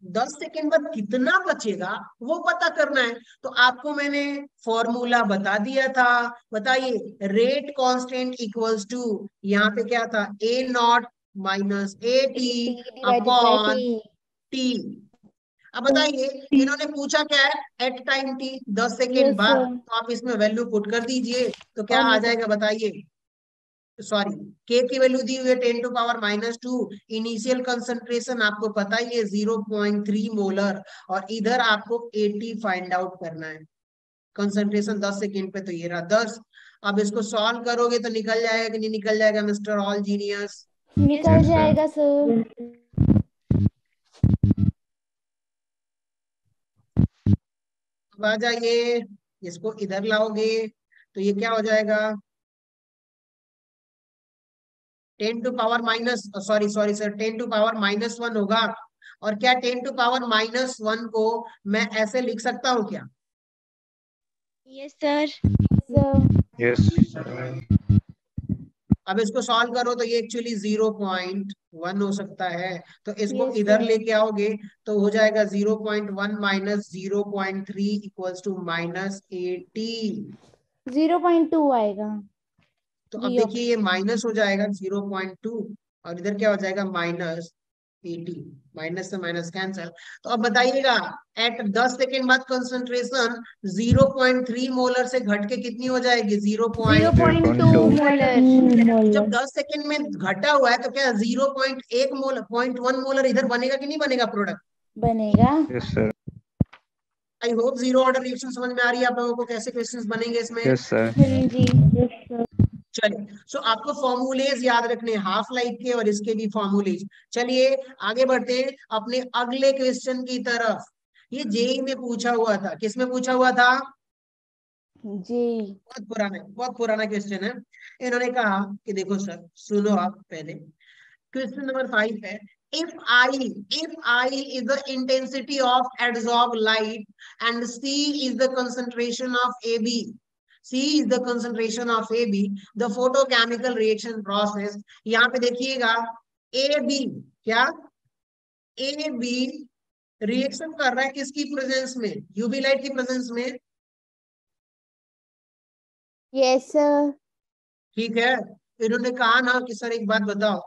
10 सेकेंड बाद कितना बचेगा वो पता करना है। तो आपको मैंने फॉर्मूला बता दिया था, बताइए रेट कांस्टेंट इक्वल्स टू, यहाँ पे क्या था, A0 minus AT
divided by
upon
t.
T। अब बताइए इन्होंने पूछा क्या है, at time T 10 second
yes
बाद,
सर।
तो आप इसमें वैल्यू पुट कर दीजिए, तो क्या
और
आ जाएगा बताइए? सॉरी, के की वैल्यू दी हुई है 10⁻⁻2, इनिशियल कंसंट्रेशन आपको पता ही है 0.3 मोलर, और इधर आपको 80 फाइंड आउट करना है, कंसंट्रेशन 10 सेकेंड पे, तो ये रहा 10। अब इसको सॉल्व करोगे तो निकल जाएगा कि नहीं निकल जाएगा मिस्टर ऑल जीनियस?
निकल
Yes, sir.
जाएगा सर।
अब आ जाइए, इसको इधर लाओगे तो ये क्या हो जाएगा, 10 to power minus, sorry sorry sir, 10 to power -1 होगा। और क्या 10 टू पावर -1 को मैं ऐसे लिख सकता हूँ क्या?
Yes sir.
Sir
Yes, sir.
अब इसको सॉल्व करो तो ये एक्चुअली 0.1 हो सकता है, तो इसको
यस
इधर
सर।
लेके आओगे तो हो जाएगा 0.1 माइनस 0.3 इक्वल्स टू -80।
0.2 आएगा।
तो अब
बी
देखिए ये
ऑप्शन।
माइनस हो जाएगा 0.2, और इधर क्या हो जाएगा -80, माइनस से माइनस कैंसल। तो अब बताइएगा एट 10 सेकेंड बाद कंसंट्रेशन 0.3 मोलर से घट के कितनी हो जाएगी,
0.2
0.2.
मोलर।
जब 10 सेकेंड में घटा हुआ है तो क्या 0.1 मोलर 0.1 मोलर इधर बनेगा कि नहीं बनेगा प्रोडक्ट?
बनेगा।
Yes, sir.
I hope zero order reaction समझ में आ रही है आप लोगों को, कैसे क्वेश्चंस बनेंगे इसमें।
Yes, sir.
हाँ जी।
Yes, sir.
चलिए, सो आपको फॉर्मूलेज याद रखने हाफ लाइफ के और इसके भी फॉर्मूलेज। चलिए आगे बढ़ते हैं अपने अगले क्वेश्चन की तरफ। ये जेई में पूछा हुआ था, किस में पूछा हुआ था?
जी।
बहुत पुराना क्वेश्चन है। इन्होंने कहा कि देखो सर, सुनो आप पहले, क्वेश्चन नंबर 5 है, if I is the intensity of adsorbed light and C is the concentration of AB, the photochemical reaction process। यहाँ पे देखिएगा AB, क्या AB रिएक्शन कर रहा है किसकी प्रेजेंस में? यूवी लाइट की प्रेजेंस में।
Yes sir.
ठीक है, इन्होंने कहा ना कि सर एक बात बताओ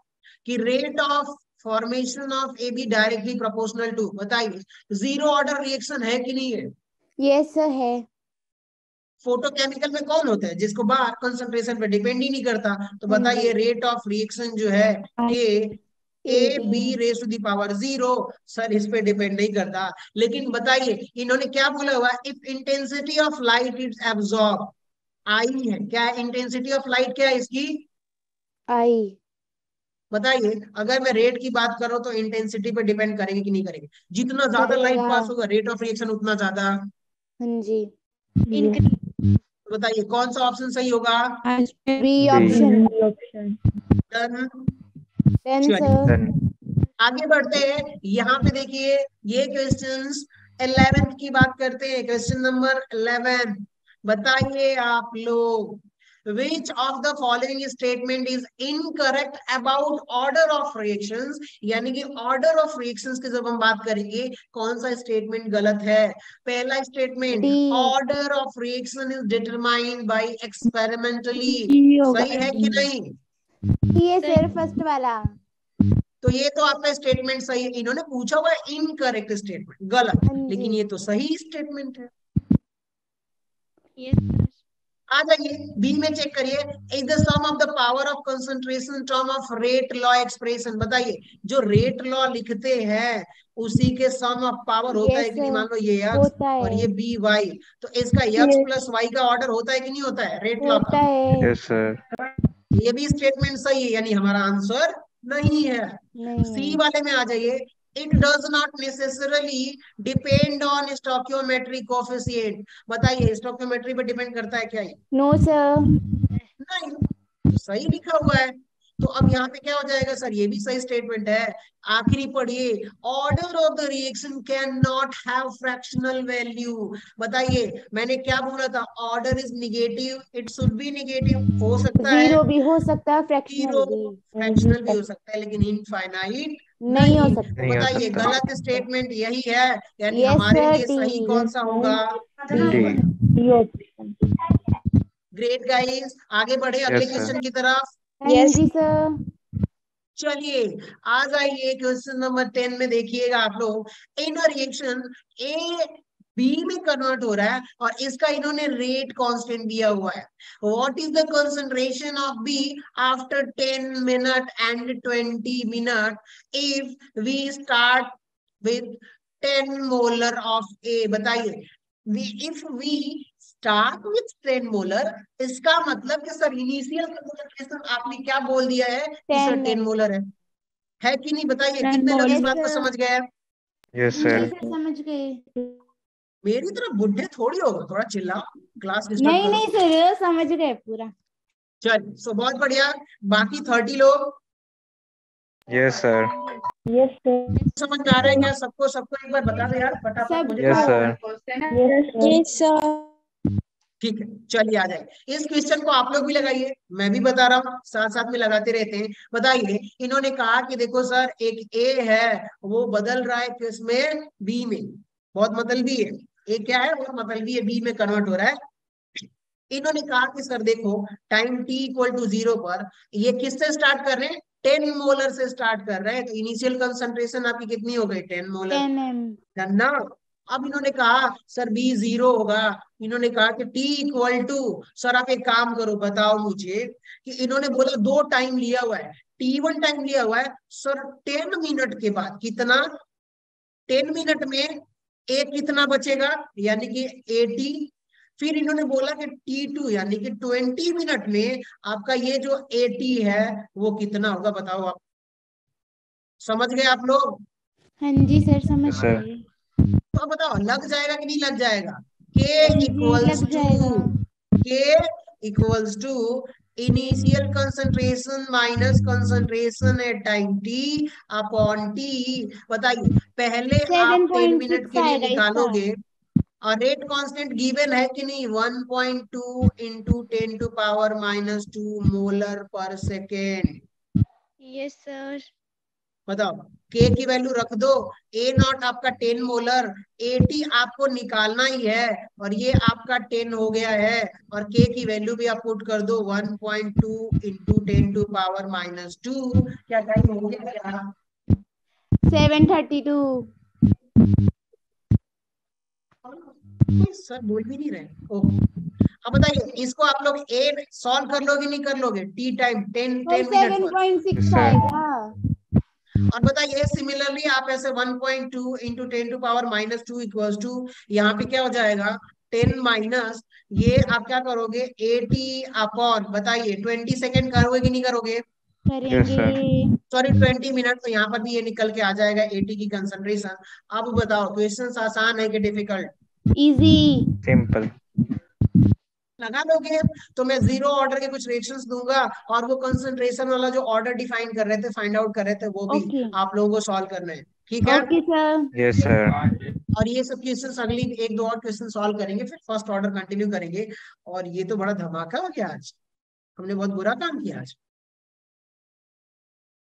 कि rate of formation of AB directly proportional to, बताइए जीरो ऑर्डर रिएक्शन है कि नहीं है?
यस सर है।
फोटोकेमिकल में कौन होता है जिसको बाहर कंसंट्रेशन पे डिपेंड ही नहीं करता? तो बताइए रेट ऑफ रिएक्शन जो है ये AB raise to the power 0, sir इस पे डिपेंड नहीं करता। लेकिन बताइए इन्होंने क्या बोला हुआ, if intensity of light is absorb, आई है क्या? इंटेंसिटी ऑफ लाइट क्या है इसकी?
आई।
बताइए अगर मैं रेट की बात करूं तो इंटेंसिटी पे डिपेंड करेंगे कि नहीं करेंगे? जितना ज्यादा लाइट
करेगा।
पास होगा रेट ऑफ रिएक्शन उतना ज्यादा।
हाँ जी।
बताइए कौन सा ऑप्शन सही होगा?
B
B.
Option.
Option.
Done.
Done
चलिए
सर।
Then
आगे बढ़ते हैं। यहाँ पे देखिए ये क्वेश्चंस 11th की बात करते हैं, क्वेश्चन नंबर 11। बताइए आप लोग, which of the following statement is incorrect about order of reactions, यानी कि order of reactions की जब हम बात करेंगे कौन सा स्टेटमेंट गलत है? पहला statement,
D।
order of reaction is determined by experimentally,
D होगा,
सही है कि नहीं?
ये सर फर्स्ट वाला।
तो ये तो आपका स्टेटमेंट सही है। इन्होंने पूछा हुआ इनकरेक्ट स्टेटमेंट, गलत,
हाँ जी।
लेकिन ये तो सही स्टेटमेंट है।
Yes.
आ जाइए बी में चेक करिए, is the sum of the power of concentration term of rate law expression. बताइए जो रेट लॉ लिखते हैं उसी के सम ऑफ पावर होता है
यस
कि नहीं?
सर
मान लो ये एक्स
होता
और
है।
ये बी वाई, तो इसका एक्स
Yes.
प्लस वाई का ऑर्डर होता है कि नहीं होता है रेट लॉ
होता
का?
है।
yes, sir.
ये भी स्टेटमेंट सही है, यानी हमारा आंसर नहीं है।
नहीं
सी
है।
वाले में आ जाइए, it does not necessarily depend on stoichiometric coefficient. बताइए स्टोकियोमेट्री पे डिपेंड करता है क्या ये?
No sir.
नहीं, तो सही लिखा हुआ है। तो अब यहाँ पे क्या हो जाएगा सर? ये भी सही स्टेटमेंट है। आखिरी पढ़िए, order of the reaction can not have fractional value. बताइए मैंने क्या बोला था? Order is negative, it should be negative. हो सकता है
जीरो भी हो सकता है, फ्रैक्शनल
जीरो,
भी
फ्रैक्शनल भी हो सकता है, लेकिन इनफाइनाइट
नहीं हो
नहीं।
सकता।
तो
नहीं हो
बताइए
सकता।
गलत स्टेटमेंट यही है, यानी
यस
हमारे
सर
लिए
डी।
सही कौन सा होगा?
D.
D.
D option.
Great guys, आगे बढ़े अगले
Yes, sir.
क्वेश्चन की तरफ।
हाँ जी सर।
चलिए आ जाइए क्वेश्चन नंबर 10 में देखिएगा आप लोग, इन रिएक्शन ए बी में कन्वर्ट हो रहा है और इसका इन्होंने रेट कांस्टेंट दिया हुआ है। What is the concentration of B after 10 minute and 20 minute if we start with 10 molar of A? बताइए if we start with 10 molar, इसका मतलब कि सर इनिशियल कंसंट्रेशन आपने क्या बोल दिया है कि सर 10 मोलर है कि नहीं? बताइए
10
कितने लोग इस
मोलर।
बात को समझ गए?
Yes,
जी
sir.
सर समझ गए।
मेरी तरफ बुढ़े थोड़ी होगा, थोड़ा चिल्लाओ, क्लास डिस्टर्ब
नहीं
करो।
नहीं सर समझ गए पूरा।
चल सो बहुत बढ़िया। बाकी 30 लोग
Yes, sir.
Yes, sir.
समझ में आ रहा है क्या सबको? सबको एक बार बता दो यार फटाफट मुझे।
Yes,
सबको।
sir.
Yes, sir.
ठीक है, चलिए आ जाए। इस क्वेश्चन को आप लोग भी लगाइए, मैं भी बता रहा हूँ, साथ साथ में लगाते रहते हैं। बताइए इन्होंने कहा कि देखो सर एक ए है वो बदल रहा है किसमें? बी में। बहुत मतलबी है, ए क्या है? बहुत मतलबी है, बी में कन्वर्ट हो रहा है। इन्होंने कहा कि सर देखो टाइम t इक्वल टू 0 पर ये किससे स्टार्ट कर रहे हैं? 10 मोलर से स्टार्ट कर रहे हैं। तो इनिशियल कंसंट्रेशन आपकी कितनी हो गई? 10 मोलर।
10 m।
ना अब इन्होंने कहा सर बी 0 होगा। इन्होंने कहा कि टी इक्वल टू, सर आप एक काम करो बताओ मुझे कि इन्होंने बोला 2 टाइम लिया हुआ है, T1 टाइम लिया हुआ है सर 10 मिनट के बाद कितना? 10 मिनट में एक कितना बचेगा, यानी कि 80। फिर इन्होंने बोला कि T2 यानी कि 20 मिनट में आपका ये जो 80 है वो कितना होगा, बताओ आप। समझ गए आप लोग?
हाँ जी सर, समझ
Yes, sir.
गए।
तो अब बताओ लग जाएगा कि नहीं लग जाएगा? K
हाँ जी,
इक्वल्स
लग
टू
जाएगा।
K equals to initial concentration minus concentration at time T upon T। बताइए, पहले आप 10 मिनट
7.6
के लिए
आएगा इसका।
निकालोगे और रेट कांस्टेंट गिवन है कि नहीं, 1.2 इंटू 10⁻⁻² मोलर पर सेकेंड।
Yes, sir.
बताओ, के की वैल्यू रख दो, ए नॉट आपका 10 मोलर, 80 आपको निकालना ही है और ये आपका 10 हो गया है, और के की वैल्यू भी आप पुट कर दो 1.2 इंटू 10⁻²। क्या टाइम हो गया क्या?
7:32।
सर बोल भी नहीं रहे। ओके, अब बताइए इसको आप लोग ए सॉल्व कर लोगे नहीं कर लोगे? टी टाइम 10 मिनट पर।
7.6
Yes, sir.
आएगा।
और बताइए सिमिलरली आप ऐसे 1.2 इंटू 10⁻², इक्वल्स टू यहाँ पे क्या हो जाएगा, 10 माइनस ये आप क्या करोगे 80 अपॉन, बताइए 20 सेकेंड करोगे कि नहीं करोगे?
Yes, sir.
करेंगे।
सॉरी 20 मिनट, तो यहाँ पर भी ये निकल के आ जाएगा 80 की कंसंट्रेशन। अब बताओ क्वेश्चन आसान है कि डिफिकल्ट?
इजी।
Simple.
लगा लोगे तो मैं जीरो ऑर्डर के कुछ रिएक्शंस दूंगा, और वो कंसंट्रेशन वाला जो ऑर्डर डिफाइन कर रहे थे, फाइंड आउट कर रहे थे, वो भी
ओके
आप लोगों को सॉल्व करना है, ठीक है?
Okay sir.
Yes, sir.
और ये सब क्वेश्चंस अगली एक दो और क्वेश्चन सॉल्व करेंगे, फिर फर्स्ट ऑर्डर कंटिन्यू करेंगे। और ये तो बड़ा धमाका हो गया आज, हमने बहुत बुरा काम किया आज।